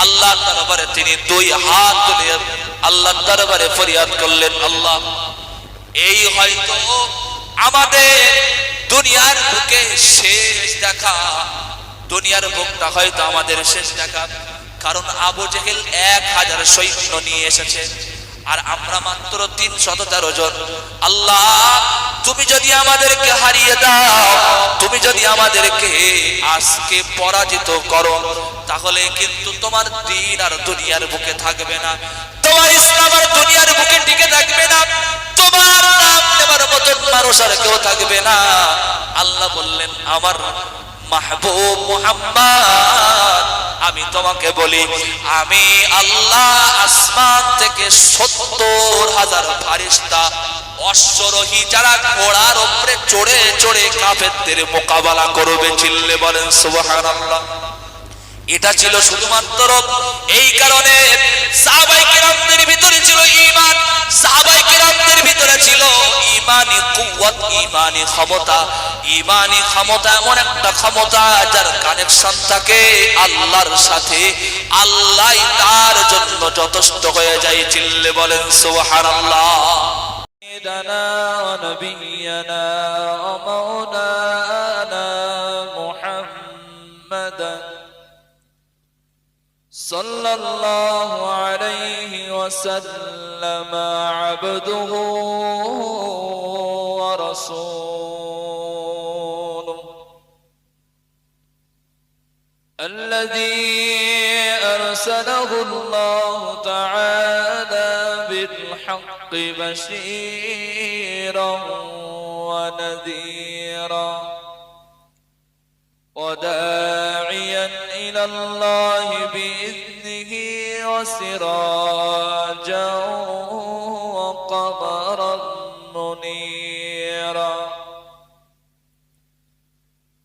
আল্লাহর দরবারে তিনি দুই হাত তুলে আল্লাহর দরবারে ফরিয়াদ করলেন, আল্লাহ, এই হয়তো আমাদের দুনিয়ার বুকে শেষ দেখা, দুনিয়ার বুকটা হয়তো আমাদের শেষ দেখা। কারণ আবু জেহেল 1000 সৈন্য নিয়ে এসেছে আর আমরা মাত্র 313 জন। আল্লাহ, তুমি যদি আমাদেরকে হারিয়ে দাও, তুমি যদি আমাদেরকে আজকে পরাজিত করো, তাহলে কিন্তু তোমার দ্বীন আর দুনিয়ার বুকে থাকবে না, তোমার ইসলাম আর দুনিয়ার বুকে টিকে থাকবে না, তোমার নাম নেবার মতো মানুষ আর কেউ থাকবে না। আল্লাহ বললেন, আমার মাহবুব মুহাম্মদ, আমি তোমাকে বলি, আমি আল্লাহ আসমান থেকে 70,000 ফারিস্তা অশ্বরোহী যারা ঘোড়ার উপরে চড়ে চড়ে কাফেরদের মোকাবেলা করবে। চিল্লে বলেন সুবহানাল্লাহ। এটা ছিল শুধুমাত্র এই কারণে সাহাবায়ে কেরামদের ভিতরে ছিল ঈমান, সাহাবায়ে কেরামদের ভিতরে ছিল ঈমানি কুওয়াত, ঈমানি ক্ষমতা। ঈমানি ক্ষমতা এমন একটা ক্ষমতা যার কানেকশন থাকে আল্লাহর সাথে, আল্লাহই তার জন্য যথেষ্ট হয়ে যায়। চিল্লে বলেন সুবহানাল্লাহ। سيدنا ونبينا ومولانا محمدا صلى الله عليه وسلم عبده ورسوله الذي أرسله الله تعالى بالحق بشيرا ونذيرا وداعيا إلى الله بإذنه وسراجا وقمرا منيرا.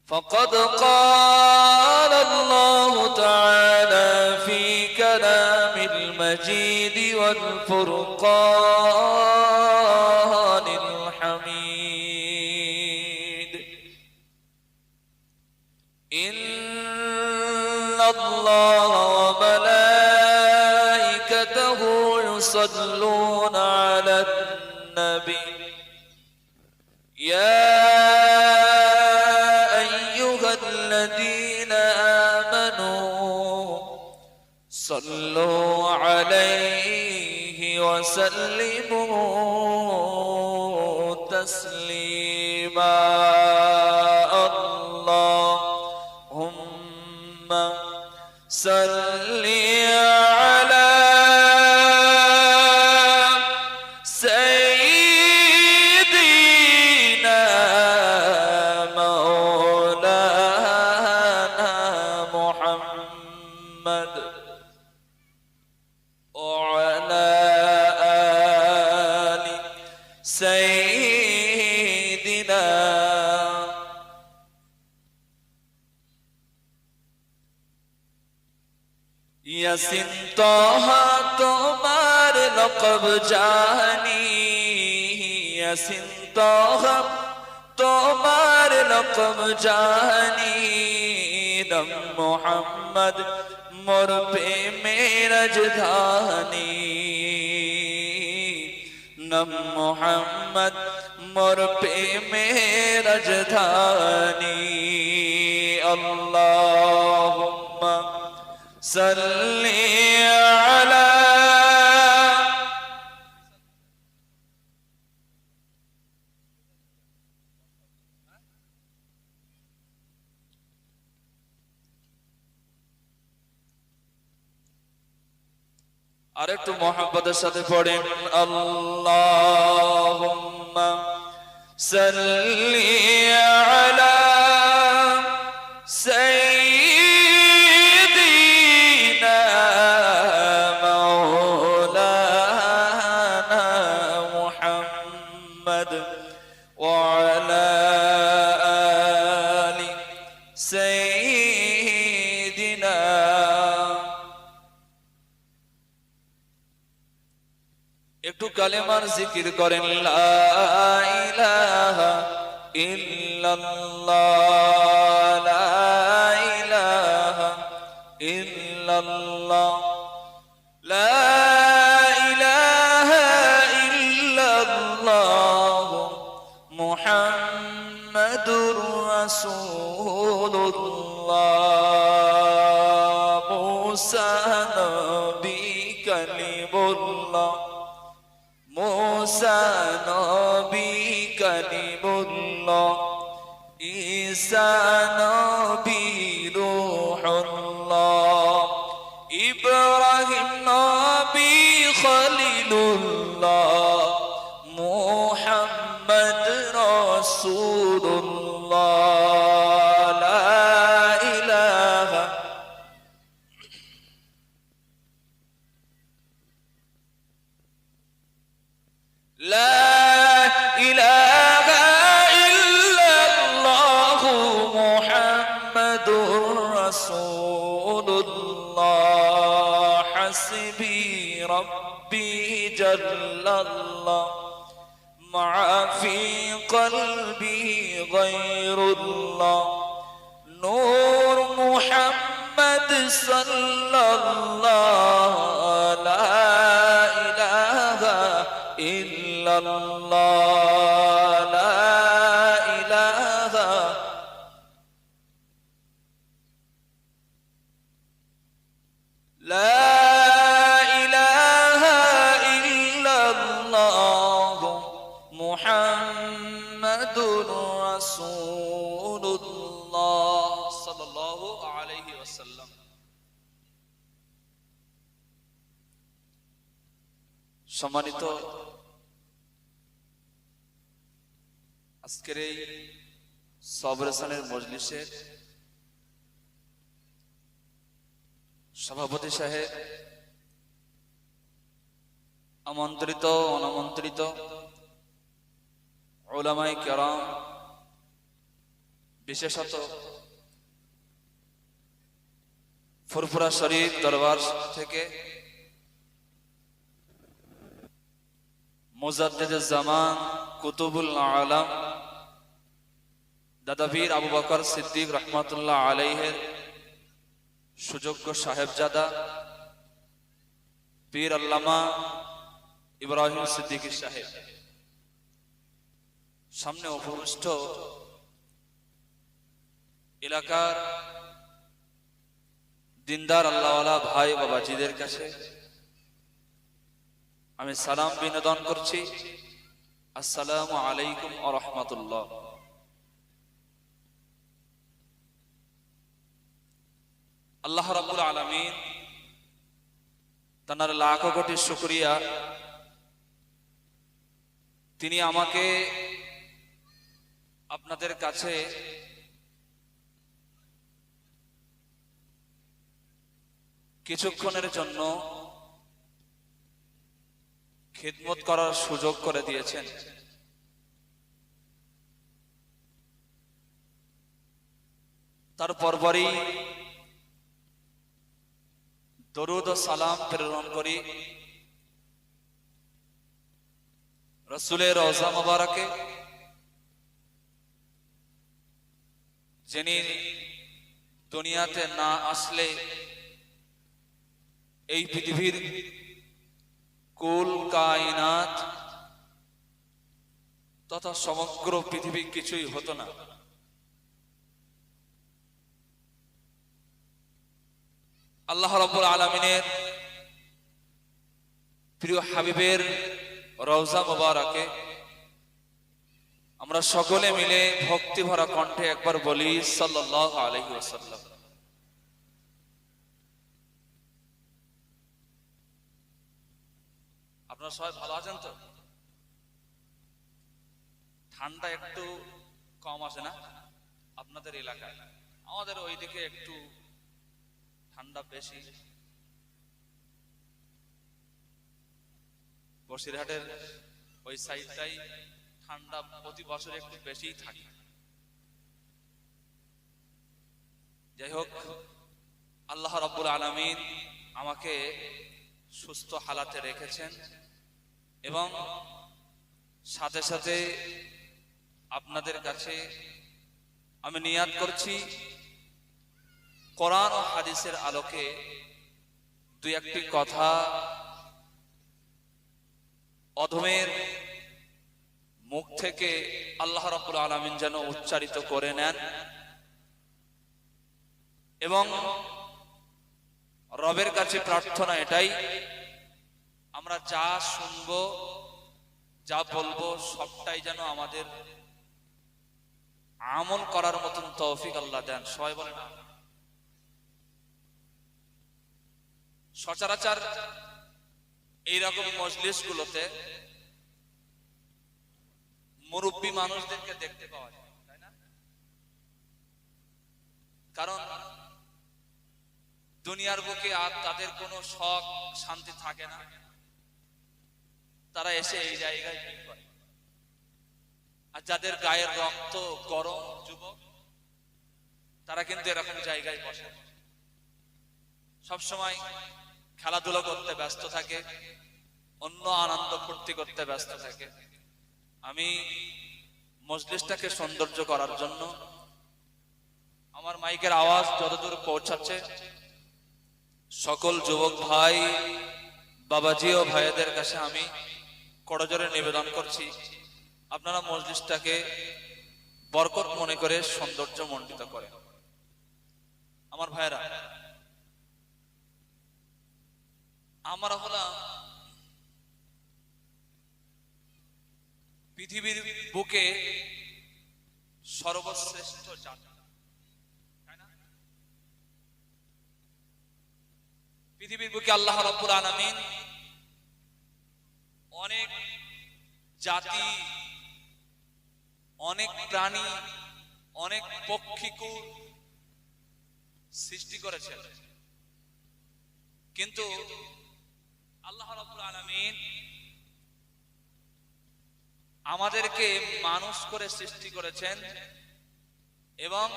فقد قال الله تعالى في كلام المجيد والفرقان الحميد: إن الله وملائكته يصلون على النبي يا أيها الذين آمنوا صلوا عليه وسلموا تسليما. اللهم صل على سيدنا مولانا محمد وعلى آل سيدنا. यासिन तोहा तुम्हार लक़ब जानी, यासिन तोहा तुम्हार लक़ब जानी, नम मोहम्मद मोर पे मेरज धानी, नम मोहम्मद मोर पे मेरज धानी. अल्लाहुम्मा सल्ली अला আর একটু মোহাম্মদের সাথে পড়েন, আল্লাহুম্মা সাল্লি আলা সাইয়্যিদিনা মাওলানা মুহাম্মদ ওয়া আলা আলি সাইয়্যিদিনা. একটু কালেমার জিকির করেন, লা ইলাহা ইল্লাল্লাহ, লা ইলাহা ইল্লাল্লাহ, ইল্লাল্লাহ মুহাম্মাদুর রাসূলুল্লাহ মুসা নবী কালিমুল্লাহ মুসা নবী কালিমুল্লাহ ঈসা নবী রূহুল্লাহ ইব্রাহিম নবী খলিলুল্লাহ মুহাম্মদ রাসূলুল্লাহ লা ইলাহা লা ইলাহা ইল্লাল্লাহু মুহাম্মাদুর রাসূলুল্লাহ হাসবি রব্বি জাল্লাল্লাহ মা ফি কলবি গায়রুল্লাহ নূর মুহাম্মদ সাল্লাল্লাহ লা ইলাহা ইল্লাল্লাহ লা ইলাহা লা ইলাহা ইল্লাল্লাহ মুহাম্মাদুর রাসূলুল্লাহ সাল্লাল্লাহু আলাইহি ওয়াসাল্লাম। সম্মানিত আজকের এই সবরেসানের মজলিসের সভাপতি সাহেব, আমন্ত্রিত অনামন্ত্রিত উলামায়ে কেরাম, বিশেষত ফুরফুরা শরীফ দরবার থেকে মুজাদ্দিদুজ জামান কুতুবুল আলাম দাদাবীর আবু বকর সিদ্দিক রহমাতুল্লাহ আলাইহির সুযোগ্য সাহেবজাদা পীর আল্লামা ইব্রাহিম সিদ্দিকী সাহেব, সামনে উপবিষ্ট এলাকার দিনদার আল্লাহওয়ালা ভাই বাবাজিদের কাছে আমি সালাম বিনোদন করছি। আসসালামু আলাইকুম ওয়া রাহমাতুল্লাহ। আল্লাহ রাব্বুল আলামিন তার লাখ কোটি শুকরিয়া, তিনি আমাকে আপনাদের কাছে কিছুক্ষণের জন্য খিদমত করার সুযোগ করে দিয়েছেন। তার পরপরই দরুদ ও সালাম প্রেরণ করি রাসূলের রওজা মুবারকে, যিনি দুনিয়াতে না আসলে এই পৃথিবীর কুল কায়নাত তথা সমগ্র পৃথিবী কিছুই হতো না। আল্লাহ রাব্বুল আলামিনের প্রিয় হাবিবের রওজা মুবারকে আমরা সকলে মিলে ভক্তি ভরা কণ্ঠে একবার বলি সাল্লাল্লাহু আলাইহি ওয়াসাল্লাম। আপনারা সবাই ভালো আছেন তো? ঠান্ডা একটু কম আসে না আপনাদের এলাকায়? আমাদের ওইদিকে একটু ঠান্ডা বেশি। বসিরহাটের ওই সাইডটাই ঠান্ডা প্রতি বছর একটু বেশিই থাকে। যাই হোক, আল্লাহ রাব্বুল আলামিন আমাকে সুস্থ হালাতে রেখেছেন এবং সাথে সাথে আপনাদের কাছে আমি নিয়াত করছি কোরআন ও হাদিসের আলোকে দুই একটি কথা অধমের থেকে আল্লাহ রাব্বুল আলামিন যেন উচ্চারিত করে নেন এবং রবের কাছে প্রার্থনা এটাই, আমরা যা শুনবো যা বলবো সবটাই যেন আমাদের আমল করার মতন তৌফিক আল্লাহ দেন। সবাই বলেন সচরাচর এইরকম মজলিস গুলোতে মুরব্বী মানুষদেরকে দেখতে পাওয়া যায়, তাই না? কারণ দুনিয়ার বুকে আর তাদের কোনো শখ শান্তি থাকে না, তারা এসে এই জায়গায় ভিড় করে। আর যাদের গায়ের রক্ত গরম যুবক, তারা কিন্তু এরকম জায়গায় বসে, সবসময় খেলাধুলা করতে ব্যস্ত থাকে, অন্য আনন্দ ফুর্তি করতে ব্যস্ত থাকে। আমি মজলিসটাকে সৌন্দর্য করার জন্য আমার মাইকের আওয়াজ যতদূর পৌঁছাচ্ছে সকল যুবক ভাই, বাবাজি ও ভাইদের কাছে আমি করজোরে নিবেদন করছি, আপনারা মজলিসটাকে বরকত মনে করে সৌন্দর্য মণ্ডিত করেন। আমার ভাইরা, আমরা হলাম পৃথিবীর বুকে সর্বশ্রেষ্ঠ জাতি, তাই না? পৃথিবীর বুকে আল্লাহ রাব্বুল আলামিন অনেক জাতি, অনেক প্রাণী, অনেক পক্ষীকুল সৃষ্টি করেছেন, কিন্তু আল্লাহ রাব্বুল আলামিন আমাদেরকে মানুষ করে সৃষ্টি করেছেন এবং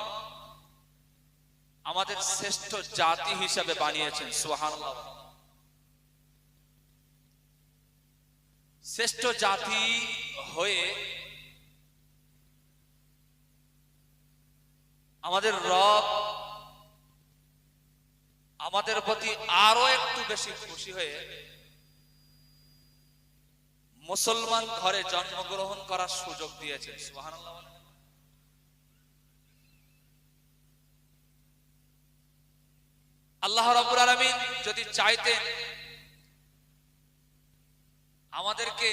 আমাদের শ্রেষ্ঠ জাতি হিসাবে বানিয়েছেন। সুবহানাল্লাহ। শ্রেষ্ঠ জাতি হয়ে আমাদের রব আমাদের প্রতি আরো একটু বেশি খুশি হয়ে মুসলমান ঘরে জন্মগ্রহণ করার সুযোগ দিয়েছেন। সুবহানাল্লাহ। আল্লাহ রাব্বুল আলামিন যদি চাইতেন আমাদেরকে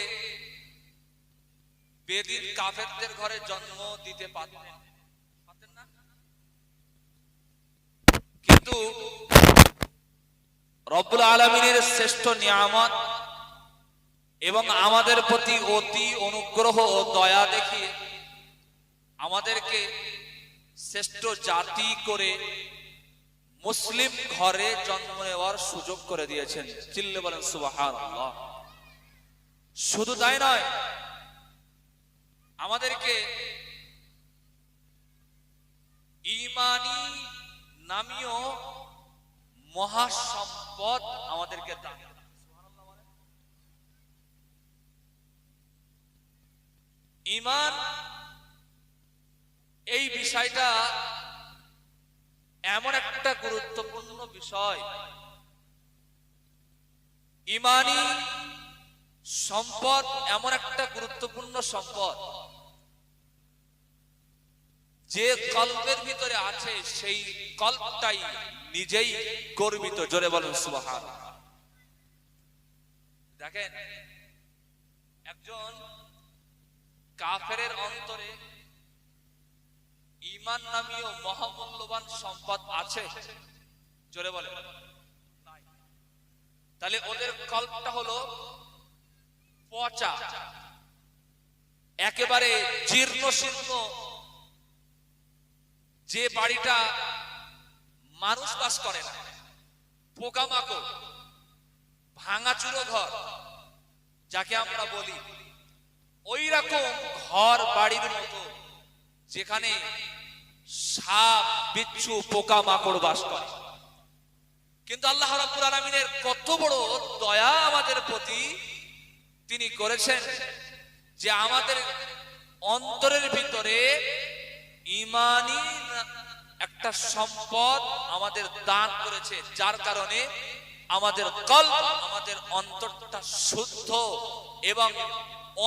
বেদিন কাফেরদের ঘরে জন্ম দিতে পারতেন না, কিন্তু রব্বুল আলামিনের শ্রেষ্ঠ নিয়ামত এবং আমাদের প্রতি অতি অনুগ্রহ ও দয়া দেখিয়ে আমাদেরকে শ্রেষ্ঠ জাতি করে মুসলিম ঘরে জন্ম নেওয়ার সুযোগ করে দিয়েছেন। চিল্লে বলেন সুবহানাল্লাহ। শুধু তাই নয়, আমাদেরকে ঈমানি নামীয় মহাসম্পদ আমাদেরকে দান। ঈমান এই বিষয়টা এমন একটা গুরুত্বপূর্ণ বিষয়, ঈমানি সম্পদ এমন একটা গুরুত্বপূর্ণ সম্পদ যে কলবের ভিতরে আছে, সেই কলবটাই নিজেই গর্বিত। জোরে বলেন সুবহানাল্লাহ। দেখেন, একজন কাফেরের অন্তরে ঈমান নামীয় মহামূল্যবান সম্পদ আছে? জোরে বলেন। তাহলে ওদের কলবটা হলো পচা, একেবারে জীর্ণ শীর্ণ। যে বাড়িটা মানুষ বাস করে না, পোকামাকড়, ভাঙাচুরো ঘর যাকে আমরা বলি, ওই রকম ঘর বাড়ির মতো, যেখানে সাপ বিচ্ছু পোকামাকড় বাস করে। কিন্তু আল্লাহ রাব্বুল আলামিনের কত বড় দয়া আমাদের প্রতি তিনি করেছেন যে আমাদের অন্তরের ভিতরে ঈমানি একটা সম্পদ আমাদের দান করেছে, যার কারণে আমাদের কলব, আমাদের অন্তরটা শুদ্ধ এবং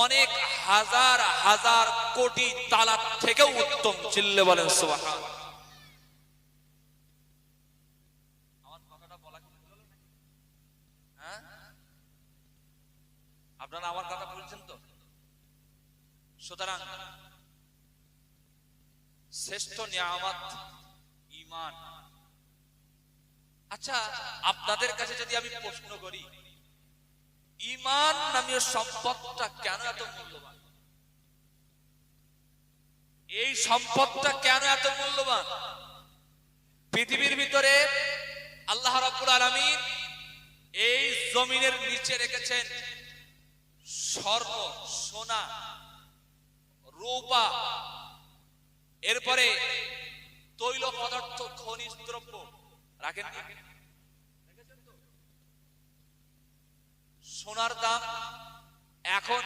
অনেক হাজার হাজার কোটি তালার থেকেও উত্তম। চিল্লে বলেন সুবহানাল্লাহ। আমার কথাটা বলা কি হলো নাকি? হ্যাঁ, আপনারা আমার কথা বলছেন তো? সুতরাং শ্রেষ্ঠ নিয়ামত ঈমান। আচ্ছা, আপনাদের কাছে যদি আমি প্রশ্ন করি, ঈমান নামীয় সম্পদটা কেন এত মূল্যবান? এই সম্পদটা কেন এত মূল্যবান? পৃথিবীর ভিতরে আল্লাহ রাব্বুল আলামিন এই জমিনের নিচে রেখেছেন স্বর্ণ, সোনা, রূপা, এরপরে তৈল পদার্থ, খনিজ দ্রব্য রাখেন। সোনার দাম এখন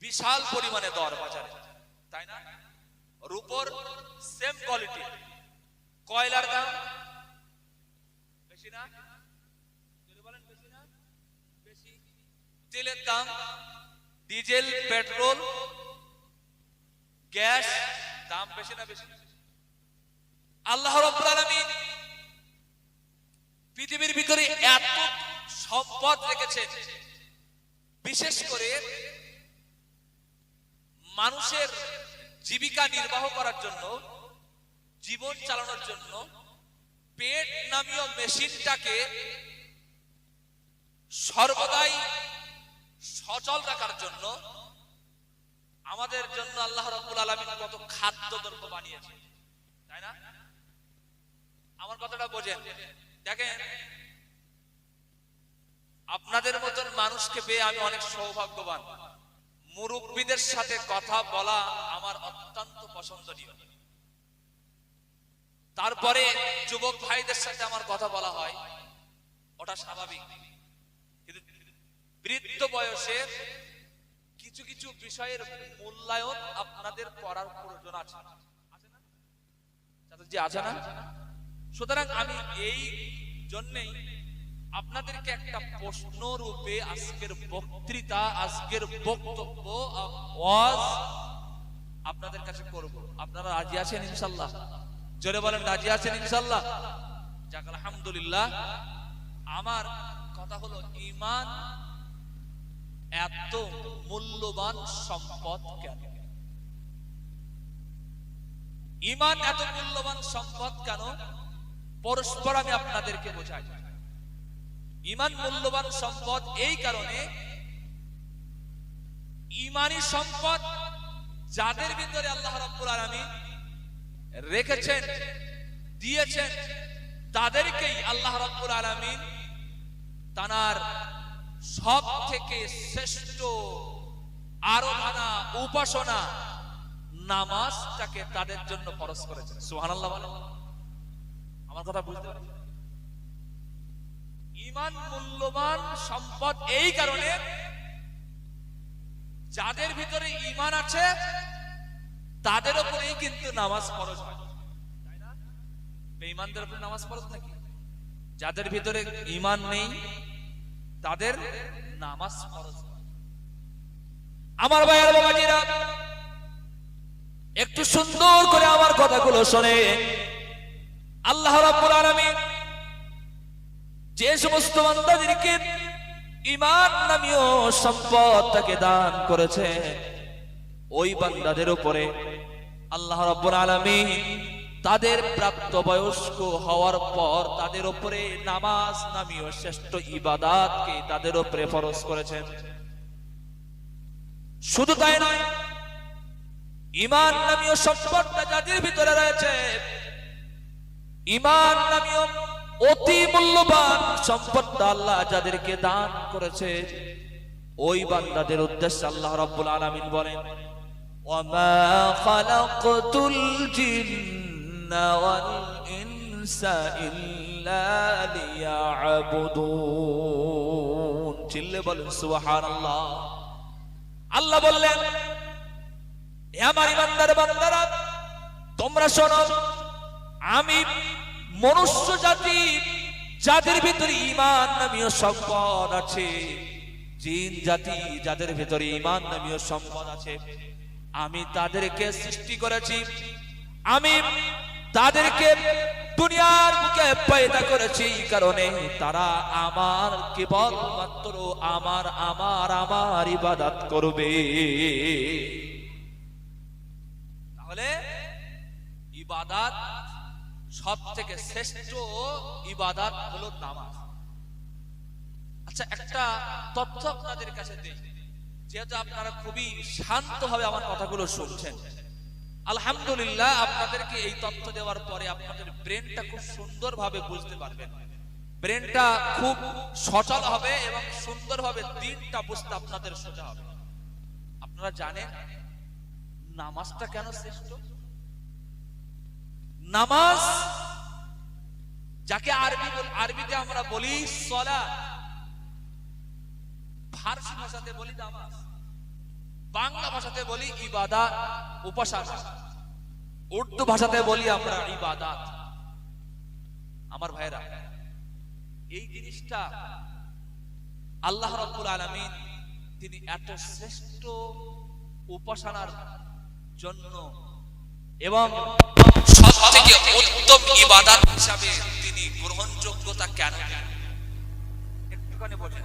বিশাল পরিমাণে দর বাজারে, তাই না? রূপোর সেম কোয়ালিটি। কয়লার দাম বেশি না? যদি বলেন বেশি না? বেশি। তেলের দাম, ডিজেল, পেট্রোল, গ্যাস দাম বেশি না বেশি? আল্লাহ রাব্বুল আলামিন পৃথিবীর ভিতরে এত সম্পদ রেখেছেন, বিশেষ করে মানুষের জীবিকা নির্বাহ করার জন্য, জীবন চালানোর জন্য পেট নামীয় মেশিনটাকে সর্বদাই সচল রাখার জন্য আমাদের জন্য আল্লাহ রাব্বুল আলামিন কত খাদ্যদ্রব্য বানিয়েছেন, তাই না? আমার কথাটা বোঝেন। দেখেন, আপনাদের মতন মানুষকে পেয়ে আমি অনেক সৌভাগ্যবান। মুরব্বীদের সাথে কথা বলা আমার অত্যন্ত পছন্দনীয়। তারপরে যুবক ভাইদের সাথে আমার কথা বলা হয়, ওটা স্বাভাবিক। কিন্তু বৃদ্ধ বয়সে কিছু কিছু বিষয়ের মূল্যায়ন আপনাদের করার প্রয়োজন আছে, আছে না? সুতরাং আমি এই জন্যই আপনাদেরকে একটা প্রশ্ন রূপে আজকের বক্তৃতা, আজকের বক্তব্য, ওয়াজ আপনাদের কাছে করব। আপনারা রাজি আছেন ইনশাআল্লাহ? জোরে বলেন, রাজি আছেন ইনশাআল্লাহ? যাক, আলহামদুলিল্লাহ। আমার কথা হলো, ঈমান এত মূল্যবান সম্পদ কেন? ঈমান এত মূল্যবান সম্পদ কেন? পরস্পর আমি আপনাদেরকে বোঝাই। ঈমান মূল্যবান সম্পদ এই কারণে, ঈমানি সম্পদ যাদের ভিতরে আল্লাহ রাব্বুল আলামিন রেখেছেন, দিয়েছেন, তাদেরকেই আল্লাহ রাব্বুল আলামিন তার সব থেকে শ্রেষ্ঠ আরাধনা, উপাসনা, নামাজটাকে তাদের জন্য ফরজ করেছেন। সুবহানাল্লাহ বলেন। আমার কথা বুঝতে পারছেন? ঈমান মূল্যবান সম্পদ এই কারণে, যাদের ভিতরে ঈমান আছে তাদের উপরেই কিন্তু নামাজ ফরজ হয়, তাই না? বেঈমানদের উপরে নামাজ ফরজ নাকি? যাদের ভিতরে ঈমান নেই তাদের নামাজ ফরজ হয়। আমার ভাইয়ের বাবাজিরা, একটু সুন্দর করে আমার কথাগুলো শুনে। আল্লাহ রাব্বুল আলামিন যে সমস্ত বান্দাদেরকে ঈমান নামীয় সম্পদটাকে দান করেছে, ওই বান্দাদের উপরে আল্লাহ রাব্বুল আলামিন তাদের প্রাপ্তবয়স্ক হওয়ার পর তাদের উপরে নামাজ নামীয় শ্রেষ্ঠ ইবাদতকে তাদের উপরে ফরজ করেছেন। শুধু তাই নয়, ঈমান নামীয় সম্পদটা যাদের ভিতরে রয়েছে, ঈমান নামীয় অতি মূল্যবান সম্পদটা আল্লাহ যাদেরকে দান করেছে, ওই বান্দাদের উদ্দেশ্যে আল্লাহ রাব্বুল আলামিন বলেন, ওয়ামা খালাকতুল জিন্না ওয়াল ইনসা ইল্লা লিয়াবুদুন। চিল্লে বলেন সুবহানাল্লাহ। আল্লাহ বললেন, হে আমার ইমানদার বান্দারা, তোমরা শোনো, আমি মনুষ্য জাতি যাদের ভিতরে ঈমান নামীয় সম্পদ আছে, জিন জাতি যাদের ভেতরে ঈমান নামীয় সম্পদ আছে, আমি তাদেরকে সৃষ্টি করেছি, আমি তাদেরকে দুনিয়ার বুকে পয়দা করেছি কারণে তারা আমার কেবলমাত্র আমার ইবাদত করবে। তাহলে ইবাদত সব থেকে শ্রেষ্ঠ ইবাদত হলো নামাজ। আচ্ছা, একটা তথ্য আপনাদের কাছে দেই, যেহেতু আপনারা খুবই শান্তভাবে আমার কথাগুলো শুনছেন, আলহামদুলিল্লাহ আপনাদেরকে এই তথ্য দেওয়ার পরে আপনাদের ব্রেনটা খুব সুন্দরভাবে বুঝতে পারবেন, ব্রেনটা খুব সচল হবে এবং সুন্দরভাবে দিনটা বুঝতে আপনাদের সোজা হবে। আপনারা জানেন নামাজটা কেন শ্রেষ্ঠ? নামাজ যাকে আরবিতে আমরা বলি সালাত, ফারসি ভাষাতে বলি নামাজ, বাংলা ভাষাতে বলি ইবাদত উপাসনা, উর্দু ভাষাতে বলি আমরা ইবাদত। আমার ভাইরা, এই জিনিসটা আল্লাহ রাব্বুল আলামিন তিনি এত শ্রেষ্ঠ উপাসনার জন্য এবং সবথেকে উত্তম ইবাদত হিসাবে তিনি গ্রহণযোগ্যতা কেন একটুখানি বলেন।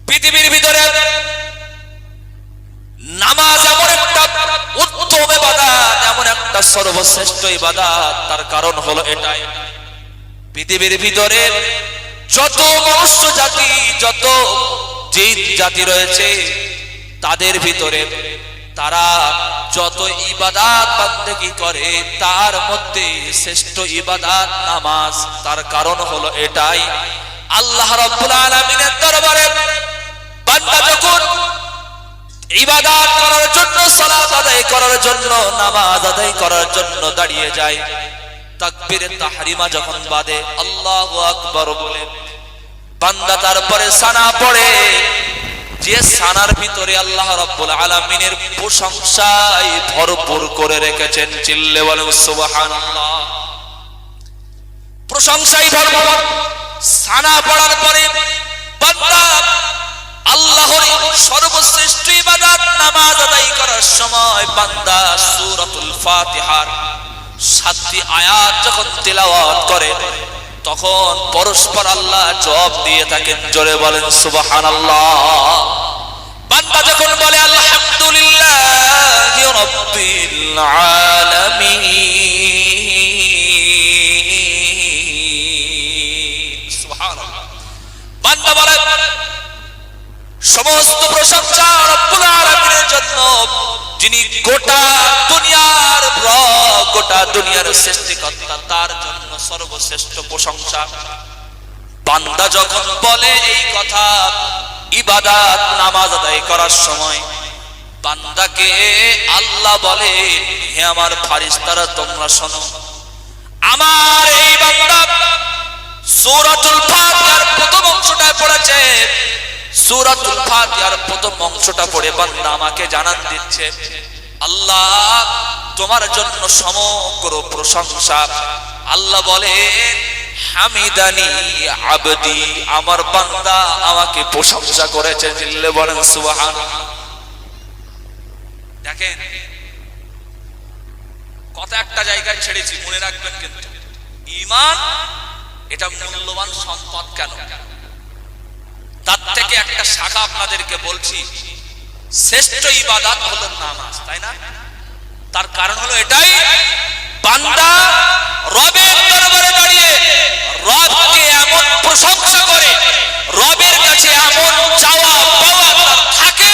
পৃথিবীর ভিতরে নামাজ এমন একটা উত্তম ইবাদত, এমন একটা সর্বশ্রেষ্ঠ ইবাদত, তার কারণ হলো এটাই, পৃথিবীর ভিতরে যত মনুষ্য জাতি, যত জিন জাতি রয়েছে, তাদের ভিতরে তারা যত ইবাদত বান্দেগি করে তার মধ্যে শ্রেষ্ঠ ইবাদত নামাজ। তার কারণ হলো এটাই, আল্লাহ রাব্বুল আলামিনের দরবারে বান্দা যখন ইবাদত করার জন্য, সালাত আদায় করার জন্য, নামাজ আদায় করার জন্য দাঁড়িয়ে যায়, তাকবীরে তাহরিমা যখন বাদে, আল্লাহু আকবার বলে বান্দা তারপরে সানা পড়ে, যে সানার ভিতরে আল্লাহ রাব্বুল আলামিনের প্রশংসায় ভরপুর করে রেখেছেন। চিল্লে বলেন সুবহানাল্লাহ। প্রশংসায় ভরপুর সানা পড়ার পরে বান্দা আল্লাহর সর্বশ্রেষ্ঠ ইবাদত নামাজ আদায় করার সময় বান্দা সূরাতুল ফাতিহার 7টি আয়াত যখন তেলাওয়াত করে, তখন পরস্পর আল্লাহ জবাব দিয়ে থাকেন। জোরে বলেন সুবহানাল্লাহ। বান্দা যখন বলে আলহামদুলিল্লাহি রাব্বিল আলামিন, সুবহানাল্লাহ, বান্দা বলে সমস্ত প্রশংসা রব্বুল আলামিনের জন্য, যিনি গোটা দুনিয়ার রব, গোটা দুনিয়ার সৃষ্টিকর্তা, তার জন্য সর্বশ্রেষ্ঠ প্রশংসা। বান্দা যখন বলে এই কথা ইবাদত নামাজ আদায় করার সময়, বান্দাকে আল্লাহ বলে, হে আমার ফেরেশতারা তোমরা শোনো, আমার এই বান্দা সূরাতুল ফাতিহার প্রথম অংশটা পড়েছে, সূরাতুল ফাতিহার প্রথম অংশটা পড়ে বান্দা আমাকে জানান দিচ্ছে, আল্লাহ তোমার জন্য সমগ্র প্রশংসা। আল্লাহ বলেন হামিদানি আবদি, আমার বান্দা আমাকে প্রশংসা করেছে। জিল্লে বলেন সুবহানাল্লাহ। দেখেন কথা একটা জায়গায় ছেড়েছি, মনে রাখবেন কিন্তু ঈমান এটা মূল্যবান সম্পদ। কেন? তার থেকে একটা শাখা আপনাদেরকে বলছি, শ্রেষ্ঠ ইবাদত হলো নামাজ, তাই না? তার কারণ হলো এটাই, বান্দা রবের দরবারে দাঁড়িয়ে রবকে এমন প্রশংসা করে, রবের কাছে এমন চাওয়া পাওয়া তার থাকে,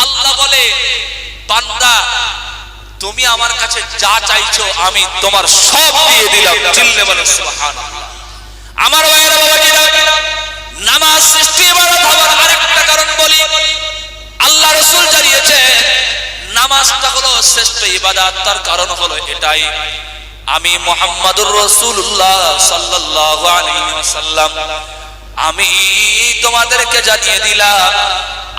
আল্লাহ বলে বান্দা তুমি আমার কাছে যা চাইছো আমি তোমার সব দিয়ে দিলাম। চিল্লে বলেন সুবহানাল্লাহ। আমার ভাইয়েরা বাবাজিরা, নামাজ শ্রেষ্ঠ ইবাদত হওয়ার আরেকটা কারণ বলি, আল্লাহ রাসূল জানিয়েছে নামাজটা হলো শ্রেষ্ঠ ইবাদত। তার কারণ হলো এটাই, আমি মুহাম্মাদুর রাসূলুল্লাহ সাল্লাল্লাহু আলাইহি ওয়াসাল্লাম আমি তোমাদেরকে জানিয়ে দিলাম,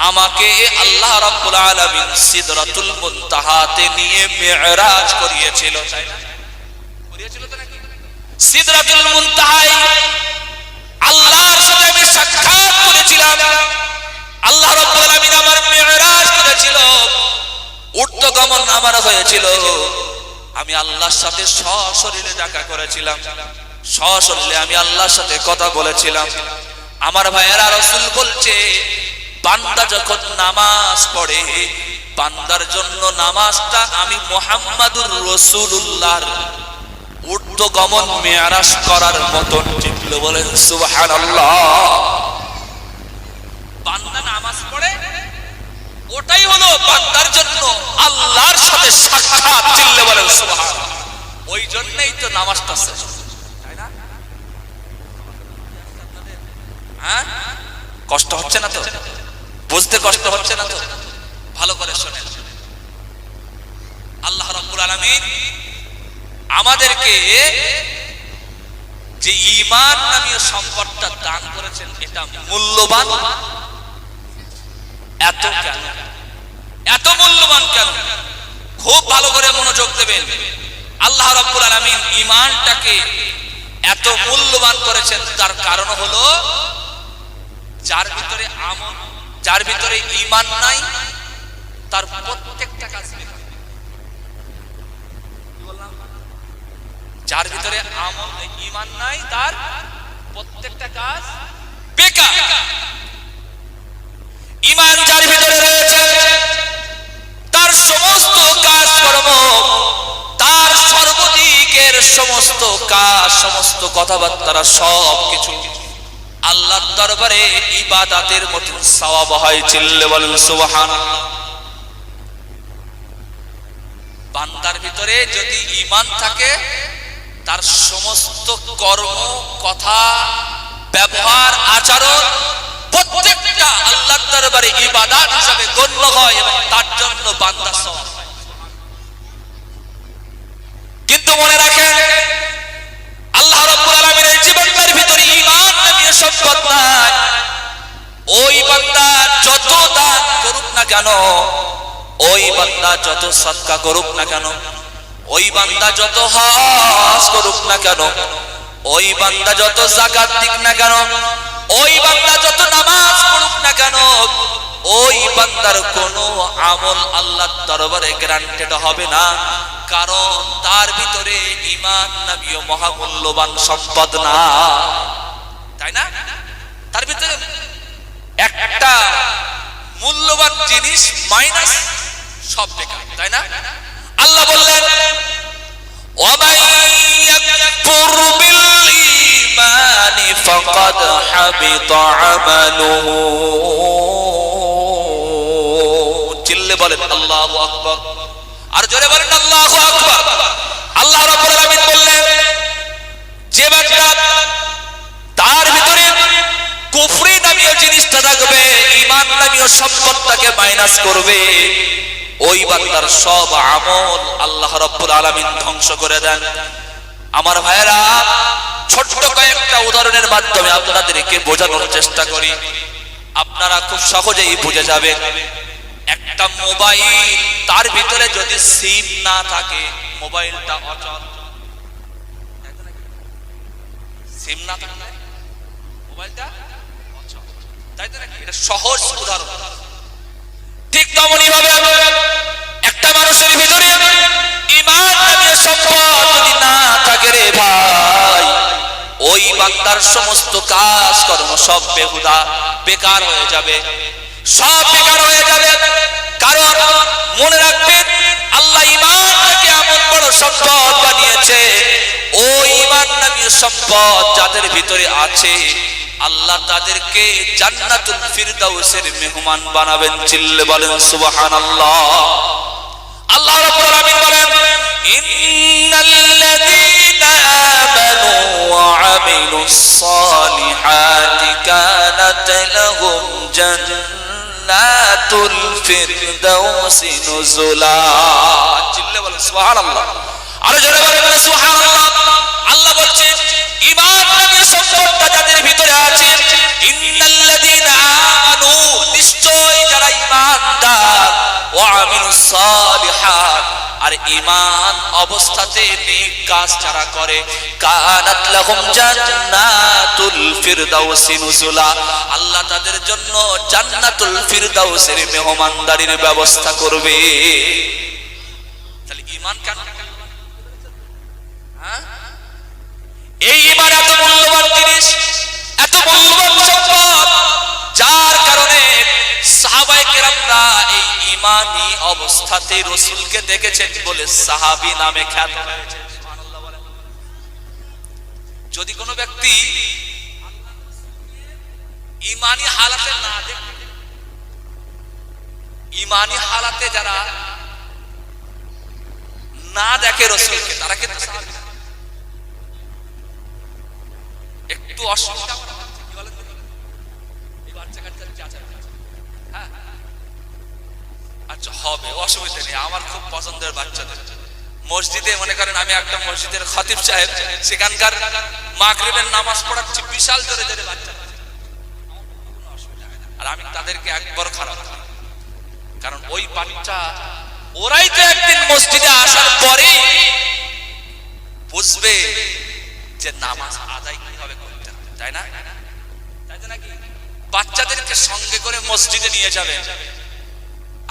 আমাকে আল্লাহ রাব্বুল আলামিন সিদরাতুল মুনতাহাতে নিয়ে মিরাজ করিয়েছিল, তাই না? করিয়েছিল তো নাকি? সিদরাতুল মুনতাহায় আল্লাহর সাথে আমি সাক্ষাৎ করেছিলাম, আল্লাহ রাব্বুল আলামিন আমার মিরাজ করেছিল, ঊর্ধ্বগমন আমার হয়েছিল, আমি আল্লাহর সাথে সশরীরে দেখা করেছিলাম, সশরীরে আমি আল্লাহর সাথে কথা বলেছিলাম। আমার ভাইয়েরা, রাসূল বলছে বান্দা যখন নামাজ পড়ে, বান্দার জন্য নামাজটা আমি মুহাম্মাদুর রাসূলুল্লাহর ঊর্ধ্বগমন মেরাজ করার মতন। চিল্লে বলেন সুবহানাল্লাহ। বান্দা নামাজ পড়ে, ওটাই হলো বান্দার জন্য আল্লাহর সাথে সাক্ষাৎ। চিল্লে বলেন সুবহানাল্লাহ। ওই জন্যই তো নামাজটা শেষ, তাই না? হ্যাঁ, কষ্ট হচ্ছে না তো? বুঝতে কষ্ট হচ্ছে না তো? ভালো করে শোনেন, আল্লাহ রাব্বুল আলামিন আমাদেরকে যে ঈমান নামীয় সম্পদটা দান করেছেন, এটা মূল্যবান এত কেন? এত মূল্যবান কেন? খুব ভালো করে মনোযোগ দেবেন। আল্লাহ রাব্বুল আলামিন ঈমানটাকে এত মূল্যবান করেছেন, তার কারণ হলো যার ভিতরে আমল, যার ভিতরে ঈমান নাই, তার প্রত্যেকটা কাজ বেকার। যার ভিতরে আমল, ঈমান নাই, তার প্রত্যেকটা কাজ বেকার। ঈমান যার ভিতরে রয়েছে, তার সমস্ত কাজকর্ম, তার সর্বদিকের সমস্ত কাজ, সমস্ত কথাবার্তা, সব কিছু আল্লাহর দরবারে ইবাদতের মতন সওয়াব হয়। চিল্লে বলেন সুবহানাল্লাহ। বান্দার ভিতরে যদি ঈমান থাকে, তার সমস্ত কর্ম, কথা, ব্যবহার, আচরণ প্রত্যেকটা আল্লাহর দরবারে ইবাদত হিসেবে গণ্য হয় এবং তার জন্য বান্দা সওয়াব পায়। কিন্তু মনে রাখেন, আল্লাহ রাব্বুল আলামিনের জীবনের ভিতরে ঈমান নামীয় সম্পদ নাই। ওই বান্দা যত দান করুক না কেন, ওই বান্দা যত সাদকা করুক না কেন, ওই বান্দা যত হজ করুক না কেন, ওই বান্দা যত যাকাত দিক না কেন, ওই বান্দা যত নামাজ পড়ুক না কেন, ওই বান্দার কোনো আমল আল্লাহর দরবারে গ্রান্টেড হবে না, কারণ তার ভিতরে ঈমান নামীয় মহামূল্যবান সম্পদ না, তাই না? তার ভিতরে একটা মূল্যবান জিনিস মাইনাস, সব বেকার, তাই না? আল্লাহ বললেন, ওয়ামান ইয়াকফুর বিল ঈমানি ফাকাদ হাবিতা আমালুহু। চিল্লে বলেন আল্লাহু আকবার। আর জোরে বলেন আল্লাহু আকবার। আল্লাহ রাব্বুল আলামিন বললেন, যে বান্দা তার ভিতরে কুফরি নামীয় জিনিসটা থাকবে, ঈমান নামীয় সম্পদটাকে মাইনাস করবে, ওই বান্দার সব আমল আল্লাহ রাব্বুল আলামিন ধ্বংস করে দেন। আমার ভাইয়েরা, ছোট্ট কয়েকটা উদাহরণের মাধ্যমে আপনাদেরকে বোঝানোর চেষ্টা করি, আপনারা খুব সহজেই বুঝে যাবেন। একটা মোবাইল, তার ভিতরে যদি সিম না থাকে, মোবাইলটা অচল। সিম না থাকলে মোবাইলটা অচল, তাই তো নাকি? এটা সহজ উদাহরণ। ঠিক তেমনই ভাবে একটা মানুষের ভিতরে ঈমান নামীয় সম্পদ যদি না থাকে রে ভাই, ওই বান্দার সমস্ত কাজ কর্ম সব বেহুদা, বেকার হয়ে যাবে, সব বেকার হয়ে যাবে। কারণ মনে রাখবেন, আল্লাহ ঈমানটাকে এমন বড় সম্পদ বানিয়েছে, ওই ঈমান নামীয় সম্পদ যাদের ভিতরে আছে, আল্লাহ তাদেরকে জান্নাতুল ফিরদাউসের মেহমান বানাবেন। চিল্লে বলেন সুবহানাল্লাহ। আল্লাহ রাব্বুল আলামিন বলেন, ইন্নাল্লাযীনা আমানু ওয়া আমিলুস সালিহাতি কানাত লাহুম জান্নাতুল ফিরদাউসি নুজুলা। চিল্লে বলেন সুবহানাল্লাহ। আর জোরে বলেন সুবহানাল্লাহ। আল্লাহ বলছেন, ঈমান নামীয় সম্পদটা যাদের ভিতরে আছে, ইন্নাল্লাযীনা আমানু, নিশ্চয় যারা ঈমানদার, ওয়া আমিলুস সালিহাত, আর ঈমান অবস্থাতে নেক কাজ যারা করে কানাত লাহুম জান্নাতুল ফিরদাউসি নুজুলা, আল্লাহ তাদের জন্য জান্নাতুল ফিরদাউসের মেহমানদারির ব্যবস্থা করবে। তাহলে ঈমান কেন? এই ঈমান এত মূল্যবান জিনিস, এত মূল্যবান সম্পদ, যার কারণে সাহাবায়ে কেরামরা এই ঈমানি অবস্থাতে রাসূলকে দেখেছেন বলে সাহাবী নামে খ্যাত হয়েছে। সুবহানাল্লাহ বলেন। যদি কোনো ব্যক্তি ঈমানি হালাতে না দেখে, ঈমানি হালাতে যারা না দেখে রাসূলকে, তারা কিন্তু সাহাবী। একটু অসুবিধা কি বলেন? এই বাচ্চা কাচ্চা চাচা, হ্যাঁ আচ্ছা হবে, অসুবিধা নেই। আমার খুব পছন্দের বাচ্চাদের মসজিদে, মনে করেন আমি একটা মসজিদের খতিব সাহেব, সেখানকার মাগরিবের নামাজ পড়াচ্ছি, বিশাল জোরে জোরে বাচ্চা, আর আমি তাদেরকে একবার খারাপ, কারণ ওই বাচ্চা ওরাই তো একদিন মসজিদে আসার পরে বুঝবে যে নামাজ আদায় কিভাবে করতে হবে, তাই না? তাই তো নাকি? বাচ্চাদেরকে সঙ্গে করে মসজিদে নিয়ে যাবে,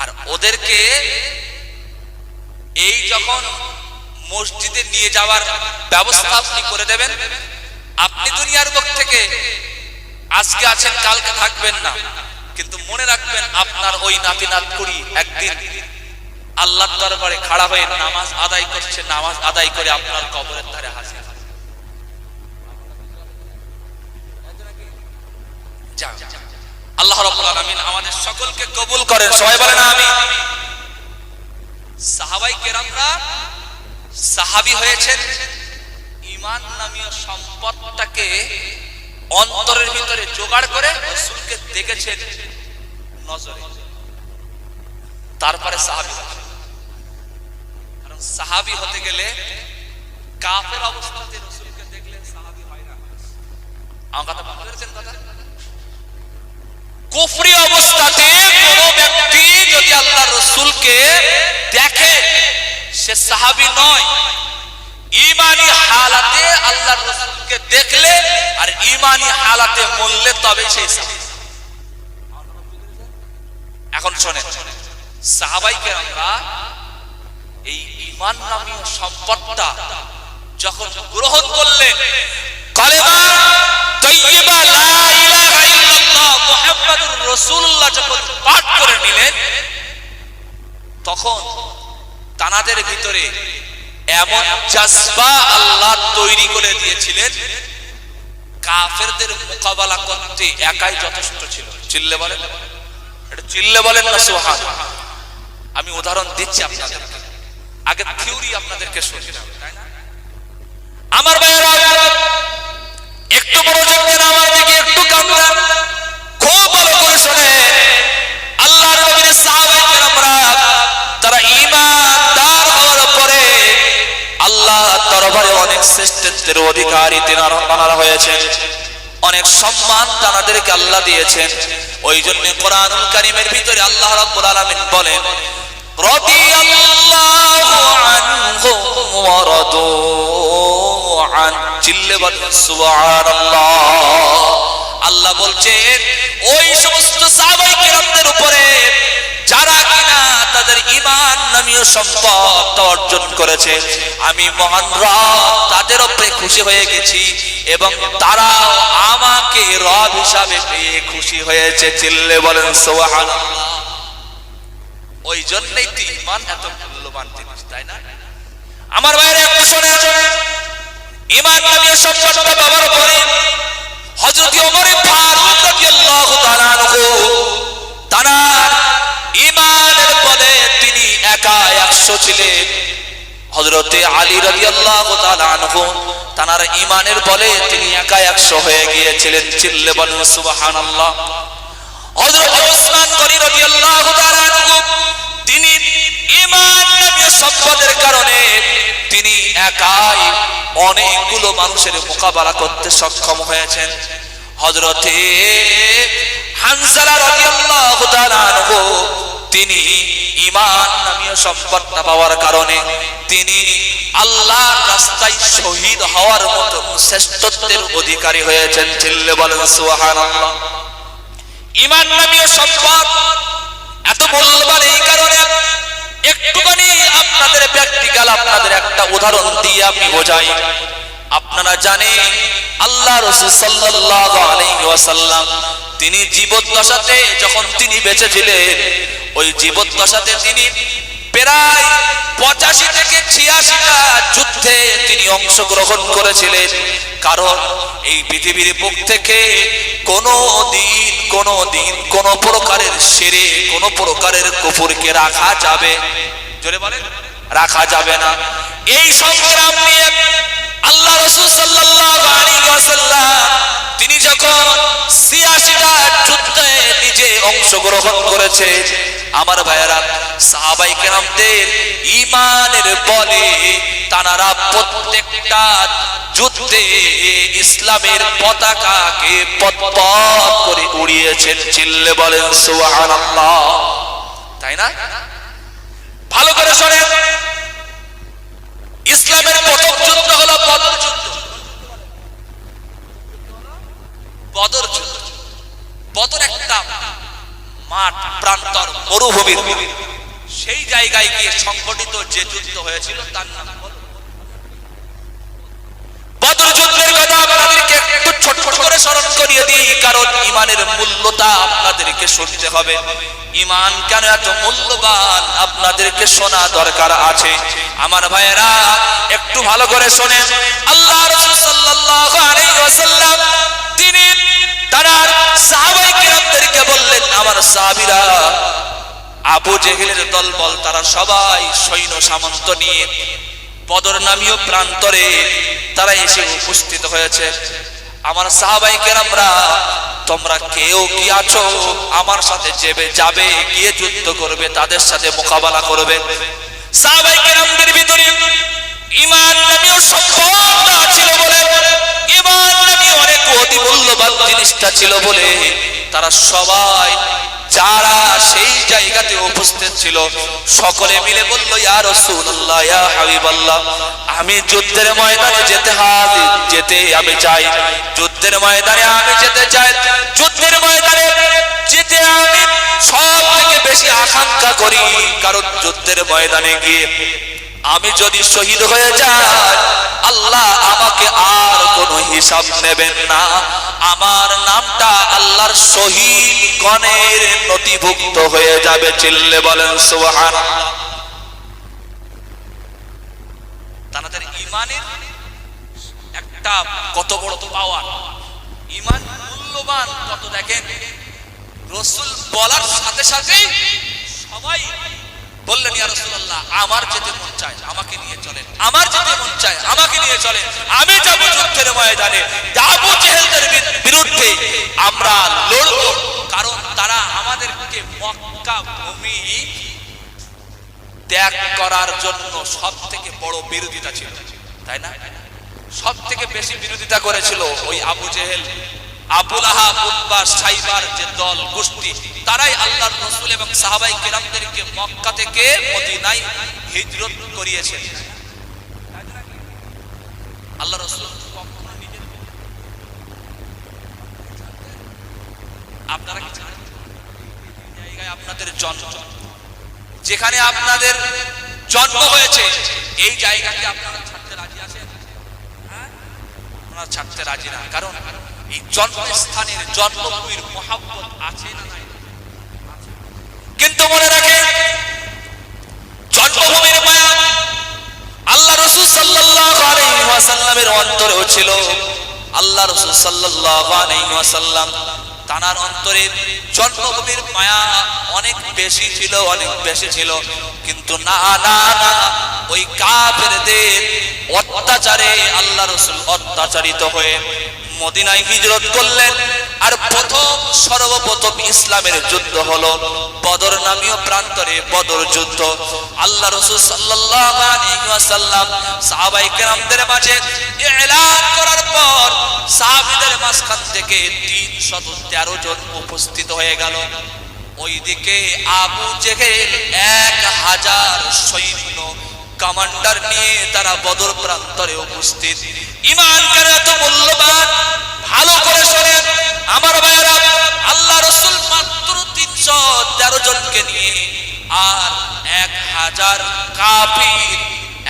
আর ওদেরকে এই যখন মসজিদে নিয়ে যাওয়ার ব্যবস্থা আপনি করে দেবেন, আপনি দুনিয়ার বুক থেকে আজকে আছেন, কালকে থাকবেন না, কিন্তু মনে রাখবেন আপনার ওই নাতি নাতকুড়ি একদিন আল্লাহর দরবারে খাড়া হয়ে নামাজ আদায় করছে, নামাজ আদায় করে আপনার কবরের ধারে হাজির। আল্লাহ রাব্বুল আলামিন আমাদের সকলকে কবুল করেন, সবাই বলেন আমিন। সাহাবায়ে কেরামরা সাহাবী হয়েছেন ঈমান নামীয় সম্পদটাকে অন্তরের ভিতরে জোগাড় করে রাসূলকে দেখেছেন নজরে, তারপরে সাহাবী। কারণ সাহাবী হতে গেলে কাফের অবস্থাতে রাসূলকে দেখলে সাহাবী হয় না। আমার কথা বুঝতে পেরেছেন? কথা, কুফরি অবস্থাতে কোনো ব্যক্তি যদি আল্লাহর রাসূলকে দেখে সে সাহাবী নয়। ঈমানি হালাতে আল্লাহর রাসূলকে দেখলে আর ঈমানি হালাতে মরলে তবে সেই সাহাবী। এখন শুনেন, সাহাবায়ে কেরামরা এই ঈমান নামীয় সম্পদটা যখন গ্রহণ করলেন, কালেমা তাইয়্যিবা লা ইলাহা ইল্লাল্লাহ মুহাম্মাদুর রাসূলুল্লাহ যখন পাঠ করে নিলেন, তখন তানাদের ভিতরে এমন জজবা আল্লাহ তৈরি করে দিয়েছিলেন, কাফেরদের মোকাবেলা করতে একাই যথেষ্ট ছিল। চিল্লে বলেন, এটা চিল্লে বলেন না সুবহানাল্লাহ। আমি উদাহরণ দিচ্ছি আপনাদেরকে, আগে থিওরি আপনাদেরকে শুনিয়ে দাও, তাই না? আমার ভাইরা একটু মনোযোগ দেন, আমার দিকে একটু কান দেন, খুব ভালো করে শুনেন। আল্লাহর নবীর সাহাবায়ে কেরামরা তারা ঈমানদার হওয়ার পরে আল্লাহর দরবারে অনেক শ্রেষ্ঠত্বের অধিকারী তারা হয়েছে, অনেক সম্মান তাদেরকে আল্লাহ দিয়েছেন। ওই জন্য কোরআনুল কারীমের ভিতরে আল্লাহ রাব্বুল আলামিন বলেন, রাদিয়াল্লাহু আনহুম ওয়া রাদু আন। চিল্লে বলেন সুবহানাল্লাহ। আল্লাহ বলছেন ওই সমস্ত সাহাবায়ে কেরামদের উপরে যারা কিনা তাদের ঈমান নামীয় সম্পদ অর্জন করেছে, আমি মহান রব তাদের উপরে খুশি হয়ে গেছি এবং তারা আমাকে রব হিসাবে পেয়ে খুশি হয়েছে। চিল্লে বলেন সুবহানাল্লাহ। ওই জন্যই তো ঈমান এত মূল্যবান জিনিস, তাই না? আমার ভাইরা একটু শুনে আসুন, ঈমান নামীয় সম্পদটা পাওয়ার পরে হযরত ওমর ফারুক রাদিয়াল্লাহু তাআলা আনহু তার ঈমানের বলে তিনি একা 100 ছিলেন। হযরত আলী রাদিয়াল্লাহু তাআলা আনহু তার ঈমানের বলে তিনি একা 100 হয়ে গিয়েছিলেন। চিল্লে বলেন সুবহানাল্লাহ। হযরত উসমান গনি রাদিয়াল্লাহু তাআলা আনহু তিনি ঈমান নামীয় সম্পদের কারণে তিনি একাই অনেকগুলো মানুষের মোকাবেলা করতে সক্ষম হয়েছেন। হযরতে হানজালা রাদিয়াল্লাহু তাআলা আনহু তিনি ঈমান নামীয় সম্পদটা পাওয়ার কারণে তিনি আল্লাহর রাস্তায় শহীদ হওয়ার মতো শ্রেষ্ঠত্বের অধিকারী হয়েছেন। চিল্লে বলেন সুবহানাল্লাহ। ঈমান নামীয় সম্পদ এত মূল্যবান এই কারণে, একটুখানি আপনাদের প্র্যাকটিক্যাল আপনাদের একটা উদাহরণ দিয়ে আমি বোঝাই। আপনারা জানেন আল্লাহ রাসূল সাল্লাল্লাহু আলাইহি ওয়াসাল্লাম তিনি জীবদ্দশাতে যখন তিনি বেঁচে ছিলেন, ওই জীবদ্দশাতে তিনি প্রায় 85 থেকে 86টা যুদ্ধে তিনি অংশগ্রহণ করেছিলেন। কারণ এই পৃথিবীর বুক থেকে কোনো দিন কোন প্রকারের শিরক, কোন প্রকারের কুফরকে রাখা যাবে, জোরে বলেন, রাখা যাবে না। এই সংগ্রাম নিয়ে আল্লাহ রাসূল সাল্লাল্লাহু আলাইহি ওয়াসাল্লাম তিনি যখন 86টা যুদ্ধে নিজে অংশগ্রহণ করেছে, আমার ভাইয়েরা সাহাবায়ে কেরামদের ঈমানের বলে তারা প্রত্যেকটা যুদ্ধে ইসলামের পতাকাকে পতপত করে উড়িয়েছেন। চিল্লে বলেন সুবহানাল্লাহ। তাই না? ভালো করে শুনেন, ইসলামের প্রথম যুদ্ধ হলো বদর যুদ্ধ। বদর যুদ্ধ, বদর একটা মাঠ, প্রান্তর, মরুভূমির সেই জায়গায় গিয়ে সংগঠিত যে যুদ্ধ হয়েছিল তার নাম বদর যুদ্ধের কথা আপনাদেরকে একটু ছোট ছোট করে স্মরণ করিয়ে দিই, কারণ ঈমানের মূল্যটা আপনাদেরকে শুনতে হবে। ঈমান কেন এত মূল্যবান আপনাদেরকে শোনা দরকার আছে। আমার ভাইয়েরা একটু ভালো করে শোনেন। আল্লাহ রাসূল সাল্লাল্লাহু আলাইহি ওয়াসাল্লাম তিনি তার সাহাবায়ে কেরামদেরকে বললেন, আমার সাহাবীরা, আবু জেহেলের দলবল তারা সবাই সৈন্য সামন্ত নিয়ে বদর নামীয় প্রান্তরে তারা এসে উপস্থিত হয়েছে। আমার সাহাবায়ে কেরামরা, তোমরা কেউ কি আছো আমার সাথে যাবে গিয়ে যুদ্ধ করবে, তাদের সাথে মোকাবেলা করবে? সাহাবায়ে কেরামদের ভিতরে ঈমান নামীয় সম্পদটা ছিল বলে, ঈমান নামীয় অনেক অতি মূল্যবান জিনিসটা ছিল বলে তারা সবাই যারা সেই জায়গাতে উপস্থিত ছিল সকলে মিলে বলল, ইয়া রাসূলুল্লাহ, ইয়া হাবিবাল্লাহ, আমি যুদ্ধের ময়দানে যেতে আমি চাই, যুদ্ধের ময়দানে আমি যেতে চাই, যুদ্ধের ময়দানে যেতে আমি সব থেকে বেশি আকাঙ্ক্ষা করি। কারণ যুদ্ধের ময়দানে গিয়ে আমি যদি শহীদ হয়ে যাই, আল্লাহ আমাকে আর কোনো হিসাব নেবেন না, আমার নামটা আল্লাহর শহীদ গণের নথিভুক্ত হয়ে যাবে। চিল্লে বলেন সুবহানাল্লাহ। তাদের ঈমানের একটা কত বড় পাওয়ার, ঈমান মূল্যবান কত দেখেন। রাসূল বলার সাথে সাথে সবাই বললেন, ইয়া রাসূলুল্লাহ, আমার যেতে মন চায় আমাকে নিয়ে চলেন, আমার যেতে মন চায় আমাকে নিয়ে চলেন, আমি যাব যুদ্ধের ময়দানে, আবু জেহেলদের বিরুদ্ধে আমরা লড়ব। কারণ তারা আমাদেরকে মক্কা ভূমি ত্যাগ করার জন্য সব থেকে বড় বিরোধিতা ছিল, তাই না? সব থেকে বেশি বিরোধিতা করেছিল ওই আবু জেহেল, আবু লাহাব, উতবা, সাইবার যে দল গোষ্ঠী, তারাই আল্লাহর রাসূল এবং সাহাবায়ে কেরামদেরকে মক্কা থেকে মদিনায় হিজরত করিয়েছে। আল্লাহ রাসূল কখনো নিজের আপনারা কি জানেন জায়গায় আপনাদের জন্ম, যেখানে আপনাদের জন্ম হয়েছে, এই জায়গাকে আপনারা ছাড়তে রাজি আছেন? আপনারা ছাড়তে রাজি না। কারণ এই জন্মস্থানের, জন্মভূমির মহব্বত আছে না নাই? কিন্তু মনে রাখেন, জন্মভূমির মায়া আল্লাহ রাসূল সাল্লাল্লাহু আলাইহি ওয়াসাল্লামের অন্তরেও ছিল। আল্লাহ রাসূল সাল্লাল্লাহু আলাইহি ওয়াসাল্লাম তানার অন্তরে জন্মভূমির মায়া অনেক বেশি ছিল, অনেক বেশি ছিল। কিন্তু না না না, ওই কাফেরদের অত্যাচারে আল্লাহ রাসূল অত্যাচারিত হয়ে মদিনায় হিজরত করলেন। আর সর্বপ্রথম ইসলামের যুদ্ধ হলো বদর নামীয় প্রান্তরে বদর যুদ্ধ। আল্লাহ রাসূল সাল্লাল্লাহু আলাইহি ওয়াসাল্লাম সাহাবায়ে কেরামদের মাঝে এলান করার পর সাহাবীদের মাঝখান থেকে 313 জন উপস্থিত হয়ে গেল। ওইদিকে আবু জেহেল 1000 সৈন্য কমান্ডার নিয়ে তারা বদর প্রান্তরে উপস্থিত। ঈমানকার এত মূল্যবান, ভালো করে শোনেন আমার ভাইরা, আল্লাহ রাসূল মাত্র 313 জনকে নিয়ে আর 1000 কাফির,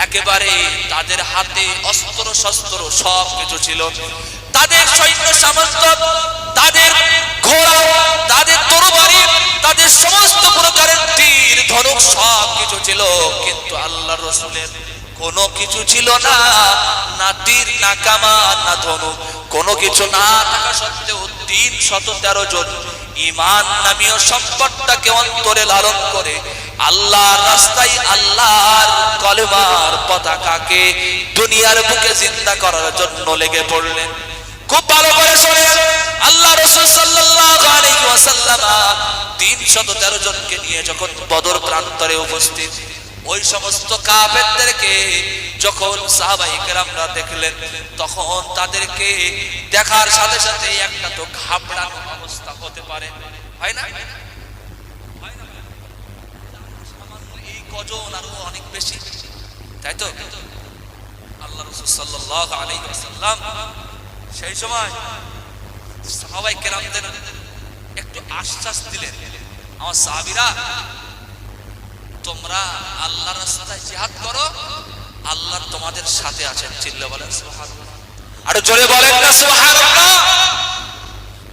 একেবারে তাদের হাতে অস্ত্র শস্ত্র সব কিছু ছিল, তাদের সৈন্য সামন্ত, তাদের ঘোড়া, তাদের তরবারি, তাদের সমস্ত প্রকারের তীর ধনুক সব কিছু ছিল, কিন্তু আল্লাহর রাসূলের কোনো কিছু ছিল না, না তীর, না কামান, না ধনুক, কোনো কিছু না থাকা সত্ত্বেও 313 জন ঈমান নামীয় সম্পদটাকে অন্তরে লালন করে আল্লাহর রাস্তায় আল্লাহর কলেমার পতাকাকে দুনিয়ার বুকে জিন্দা করার জন্য লেগে পড়লেন। খুব ভালো করে শুনেন, আল্লাহ রাসূল সাল্লাল্লাহু আলাইহি ওয়াসাল্লাম 313 জনকে নিয়ে যখন বদর প্রান্তরে উপস্থিত, ওই সমস্ত কাফেরদেরকে যখন সাহাবায়ে কেরামরা দেখলেন, তখন তাদেরকে দেখার সাথে সাথে একটা তো ঘাবড়ানো অবস্থা হতে পারে, হয় না? এই কজন আরো অনেক বেশি, তাই তো? আল্লাহ রাসূল সাল্লাল্লাহু আলাইহি ওয়াসাল্লাম সেই সময় সাহাবায়ে কেরামদের একটু আশ্বাস দিলেন, আমার সাহাবীরা, তোমরা আল্লাহর রাস্তায় জিহাদ করো, আল্লাহ তোমাদের সাথে আছেন। চিল্লা বলেন সুবহানাল্লাহ, আর জোরে বলেন না সুবহানাল্লাহ।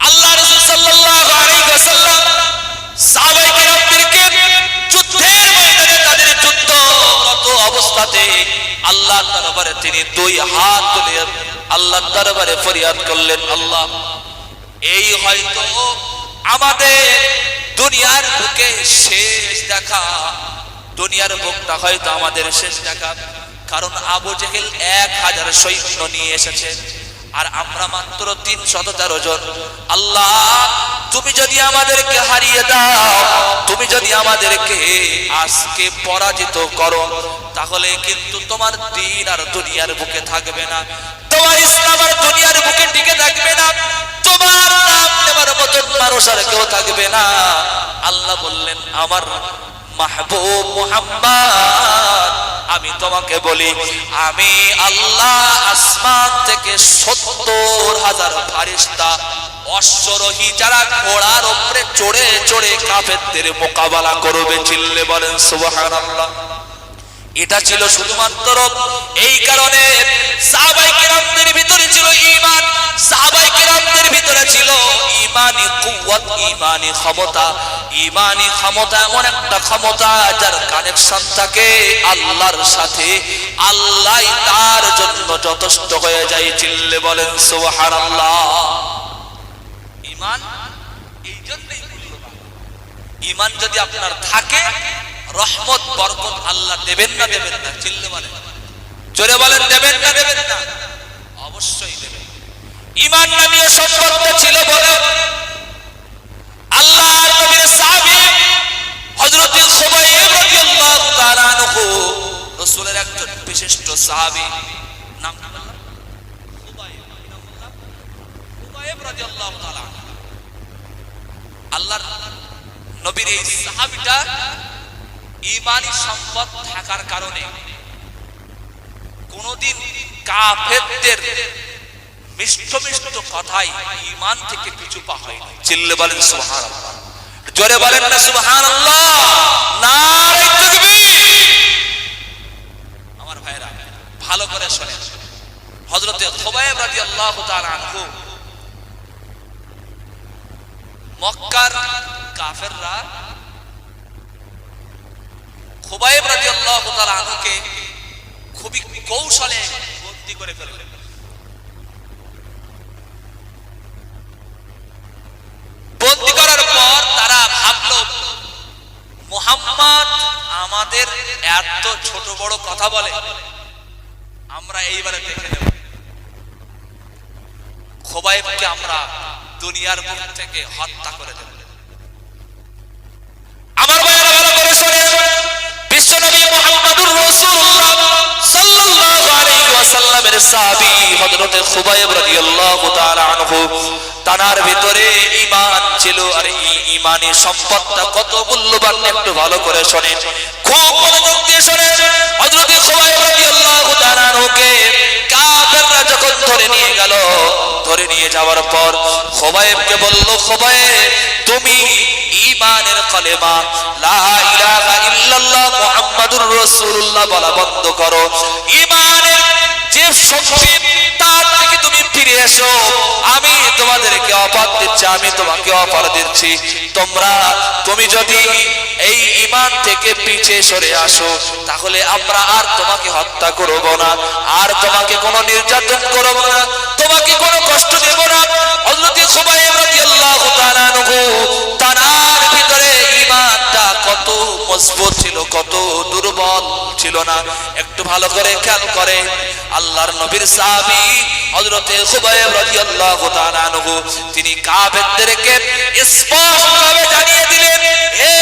আল্লাহ রাসূল সাল্লাল্লাহু আলাইহি ওয়াসাল্লাম সাহাবায়ে কেরামদেরকে যুদ্ধের ময়দানে তাদের যুদ্ধরত অবস্থাতে আল্লাহর দরবারে তিনি দুই হাত তুলে আল্লাহর দরবারে ফরিয়াদ করলেন, আল্লাহ, এই হয়তো আমাদের দুনিয়ার বুকে শেষ দেখা, দুনিয়ার বুকটা হয়তো আমাদের শেষ দেখা, কারণ আবু জেহেল 1000 সৈন্য নিয়ে এসেছে আর আমরা মাত্র 313 জন। আল্লাহ, তুমি যদি আমাদেরকে হারিয়ে দাও, তুমি যদি আমাদেরকে আজকে পরাজিত করো, তাহলে কিন্তু তোমার দ্বীন আর দুনিয়ার বুকে থাকবে না, তোমার ইসলাম আর দুনিয়ার বুকে টিকে থাকবে না, তোমার নাম নেবার মতন মানুষ আর কেউ থাকবে না। আল্লাহ বললেন, আমার মাহবুব মুহাম্মদ, আমি তোমাকে বলি, আমি আল্লাহ আসমান থেকে 70,000 ফেরেশতা অশ্বরোহী যারা ঘোড়ার উপরে চড়ে চড়ে কাফেরদের মোকাবেলা করবে। চিল্লে বলেন সুবহানাল্লাহ। এটা ছিল শুধুমাত্র এই কারণে সাহাবায়ে কেরামদের ভিতরে ছিল ঈমান, সাহাবায়ে কেরামদের ভিতরে ছিল ঈমানি কুওয়াত, ঈমানি ক্ষমতা। ঈমানি ক্ষমতা এমন একটা ক্ষমতা যার কানেকশন থাকে আল্লাহর সাথে, আল্লাহই তার জন্য যথেষ্ট হয়ে যায়। চিল্লে বলেন সুবহানাল্লাহ। ঈমান এই জন্যই মূল্যবান। ঈমান যদি আপনার থাকে, রহমত বরকত আল্লাহ দেবেন না দেবেন না? চিল্লে বলেন, জোরে বলেন, দেবেন না দেবেন না? অবশ্যই দেবেন। ঈমান নামীয় সম্পদটা ছিল বলে আল্লাহর নবীর সাহাবী হযরত খুবাইব রাদিয়াল্লাহু তাআলা আনহু, রাসূলের একজন বিশিষ্ট সাহাবী, নাম কি বললাম? খুবাইব। কি নাম বললাম? খুবাইব রাদিয়াল্লাহু তাআলা। আল্লাহর নবীর এই সাহাবীটা ঈমানি সম্পদ থাকার কারণে কোনদিন কাফেরদের মিষ্ট মিষ্ট কথাই ঈমান থেকে পিছু পা হয়নি। চিল্লে বলেন সুবহানাল্লাহ, জোরে বলেন না সুবহানাল্লাহ, নারে তাকবীর। আমার ভাইরা ভালো করে শুনেন, হযরত খুবাইব রাদিয়াল্লাহু তাআলা আনহু, মক্কার কাফেররা খুবাইব রাদিয়াল্লাহু তাআলা আনহুকে খুবই কৌশলে বন্দী করে ফেললেন। বন্দী করার পর তারা ভাবলো, মুহাম্মদ আমাদের এত ছোট বড় কথা বলে, আমরা এইবারে দেখে নেব, খুবাইবকে আমরা দুনিয়ার মুখ থেকে হত্যা করে দেব। আমার ভাইরা ভালো করে শুনেন, বিশ্বনবী মুহাম্মদুর রাসূলুল্লাহ সাল্লাল্লাহু আলাইহি ওয়াসাল্লামের সাহাবী হযরত খুবাইব রাদিয়াল্লাহু তাআলা আনহু, তানার ভিতরে ঈমান ছিল। আর এই ঈমানি সম্পদটা কত মূল্যবান একটু ভালো করে শুনেন, খুব মনোযোগ দিয়ে শুনেন। হযরত খুবাইব রাদিয়াল্লাহু তাআলা আনহুকে কাফেররা যখন ধরে নিয়ে গেল, ধরে নিয়ে যাওয়ার পর খুবাইবকে বলল, খুবাইব তুমি ঈমানের কালেমা লা ইলাহা ইল্লাল্লাহ মুহাম্মাদুর রাসূলুল্লাহ বলা বন্ধ করো। ঈমানের যে শক্তি তার থেকে তুমি ফিরে এসো। আমি তোমাদেরকে অফার দিচ্ছি, আমি তোমাকে অফার দিচ্ছি, তুমি যদি এই ঈমান থেকে পিছে সরে আসো তাহলে আমরা আর তোমাকে হত্যা করব না, আর তোমাকে কোনো নির্যাতন করব না, তোমাকে কোনো কষ্ট দেব না। হযরত খুবাইব রাদিয়াল্লাহু তাআলা আনহু তার ভিতরে ঈমানটা কত মজবুত ছিল, কত দুর্বল ছিল না। একটু ভালো করে খেয়াল করে আল্লাহর নবীর সাহাবী হযরত খুবাইব রাদিয়াল্লাহু তাআলা আনহু তিনি কাফেরদেরকে স্পষ্টভাবে জানিয়ে দিলেন, হে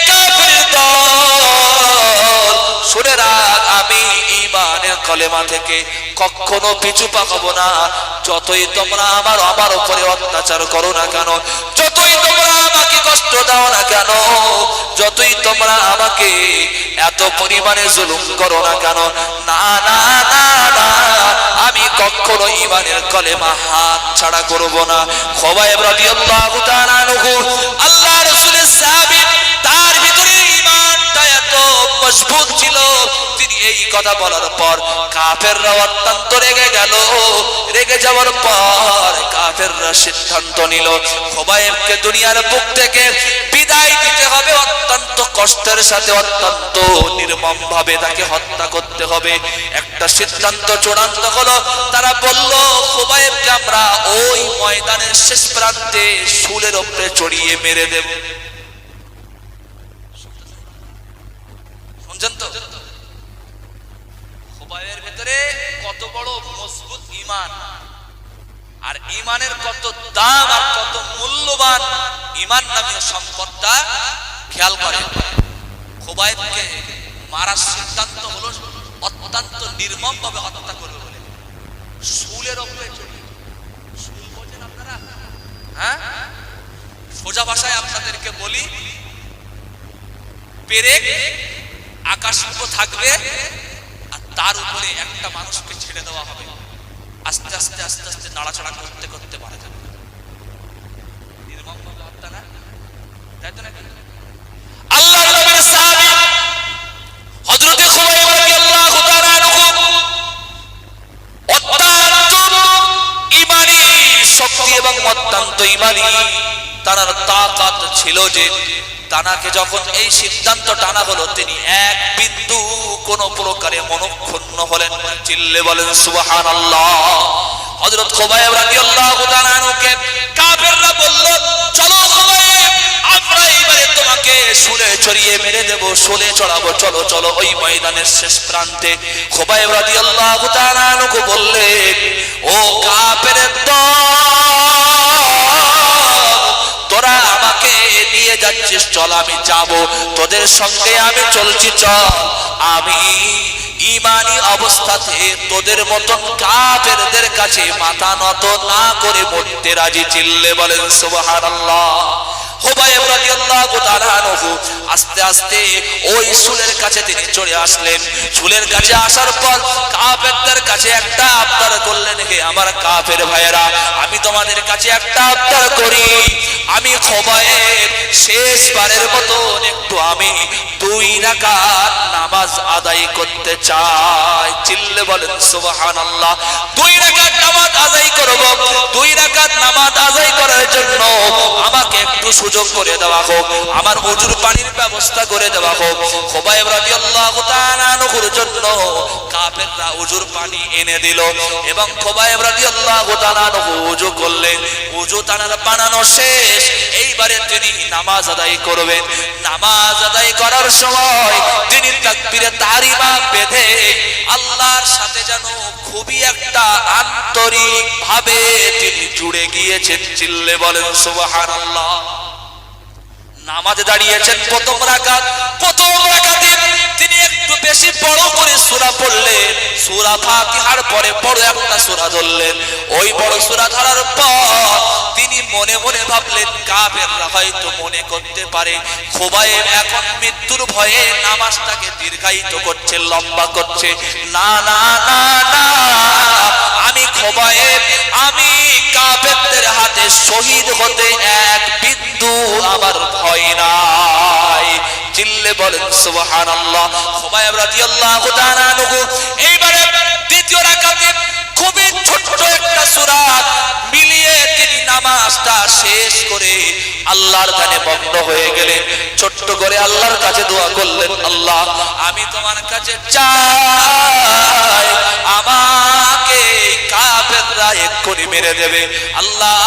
কাফের দল, শুনে রাখ আমি ঈমানের কলেমা থেকে কখনো পিছু পাকাবো না। যতই তোমরা আমার উপরে অত্যাচার করো না কেন, যতই তোমরা আমাকে কষ্ট দাও না কেন, যতই তোমরা আমাকে এত পরিমাণে জুলুম করো না কেন, না না না না, আমি কখনো ঈমানের কলেমা হাত ছাড়া করব না। খুবাইব রাদিয়াল্লাহু তাআলা আনহু আল্লাহ রাসূলের সাহাবী, তার ভিতরে ঈমানটা এত মজবুত ছিল, তিনি এই কথা বলার পর কাফেররা অত্যন্ত রেগে গেল। রেগে যাওয়ার পর কাফেররা সিদ্ধান্ত নিল খুবাইবকে দুনিয়ার বুক থেকে বিদায় দিতে হবে, অত্যন্ত কষ্টের সাথে, অত্যন্ত নির্মম ভাবে তাকে হত্যা করতে হবে। একটা সিদ্ধান্ত চূড়ান্ত হলো, তারা বলল খুবাইবকে আমরা ওই ময়দানের শেষ প্রান্তে শুলের উপরে চড়িয়ে মেরে দেব। শুনছেন তো? খুবাইবের ভিতরে কত বড় মজবুত ঈমান, আর ঈমানের কত দাম আর কত মূল্যবান ঈমান নামীয় সম্পদটা খেয়াল করেন। খুবাইবকে মারার সিদ্ধান্ত হলো অত্যন্ত নির্মম ভাবে হত্যা করবে বলে শুলের উপরে চড়িয়ে। শুল বোঝেন আপনারা? হ্যাঁ, সোজা ভাষায় আপনাদেরকে বলি, পেরেক আকাশ থাকবে আর তার উপরে একটা মানুষকে ছেড়ে দেওয়া হবে, আস্তে আস্তে আস্তে আস্তে নাড়াচাড়া করতে করতে মারা যাবে। নির্মম ভাবে হত্যা না? তাই তো নাকি? আল্লাহর নবীর সাহাবী হযরত খুবাইব রাদিয়াল্লাহু তাআলা আনহু অত্যন্ত ঈমানী শক্তি এবং অত্যন্ত ঈমানী তার তাকাত ছিল যে তানাকে যখন এই সিদ্ধান্ত টানা হলো তিনি এক বিন্দু কোন প্রকারে মনক্ষুণ্ণ হলেন। চিল্লে বলেন সুবহানাল্লাহ। হযরত খুবাইব রাদিয়াল্লাহু তাআলা আনহুকে কাফেররা বলল, চলো খুবাইব, আমরা এবারে তোমাকে শুলে চড়িয়ে মেরে দেব, শুলে চড়াবো, চলো চলো ওই ময়দানের শেষ প্রান্তে। খুবাইব রাদিয়াল্লাহু তাআলা আনহু বললেন, ও কাফেরের দল, তোরা আমাকে নিয়ে যাচ্ছিস, চল আমি যাব তোদের সঙ্গে, আমি চলছি, চল। আমি ঈমানী অবস্থাতে তোদের মতন কাফেরদের কাছে মাথা নত না করে মরতে রাজি। চিল্লে বলেন সুবহানাল্লাহ। খুবাইব রাদিয়াল্লাহু তাআলা আনহু আস্তে আস্তে ওই শুলের কাছে তিনি চলে আসলেন। শুলের কাছে আসার পর কাফেরদের কাছে একটা আবদার করলেন, হে আমার কাফের ভাইয়েরা, আমি তোমাদের কাছে একটা আবদার করি, আমি খুবাইব শেষবারের মতো একটু আমি 2 রাকাত নামাজ আদায় করতে চাই। চিল্লে বলেন সুবহানাল্লাহ। 2 রাকাত নামাজ আদায় করব। 2 রাকাত নামাজ আদায় করার জন্য আমাকে একটু সুযোগ করে দেওয়া হোক, আমার ওযুর পানির ব্যবস্থা করে দেওয়া হোক। খুবাইব রাদিয়াল্লাহু তাআলা আনহুর জন্য কাফেররা ওযুর পানি এনে দিল এবং খুবাইব রাদিয়াল্লাহু তাআলা আনহু ওযু করলেন। ওযু তার বানানো শেষ, এইবারে তিনি নামাজ আদায় করবেন। নামাজ আদায় করার সময় তিনি তাকবীরে তাহরিমা বেঁধে আল্লাহর সাথে যেন খুবই একটা আন্তরিক ভাবে তিনি জুড়ে গিয়েছেন। চিল্লে বলেন সুবহানাল্লাহ। নামাজে দাঁড়িয়েছেন প্রথম রাকাত, প্রথম রাকাতে তিনি একটু বেশি বড় করে সূরা পড়লেন। সূরা ফাতিহার পরে বড় একটা সূরা ধরলেন। ওই বড় সূরা ধরার পর তিনি মনে মনে ভাবলেন কাফেররা হয়তো মনে করতে পারে খোবাইব এখন মৃত্যুর ভয়ে নামাজটাকে দীর্ঘায়িত করছে, লম্বা করছে। না না না না, আমি খোবাইব, আমি কাফেরদের হাতে শহীদ হতে এক বিন্দু আমার ভয় নাই। চিল্লে বলেন সুবহানাল্লাহ। খোবাইব রাদিয়াল্লাহু তাআলা আনহু এইবারে দ্বিতীয় রাকাতে খুবই ছোট্ট একটা সূরা মিলিয়ে তিনি নামাজটা শেষ করে আল্লাহর কাছে বন্ধ হয়ে গেলেন। ছোট্ট করে আল্লাহর কাছে দোয়া করলেন, আল্লাহ আমি তোমার কাছে চাই আমাকে কাফেররা এক্ষুনি মেরে দেবে। আল্লাহ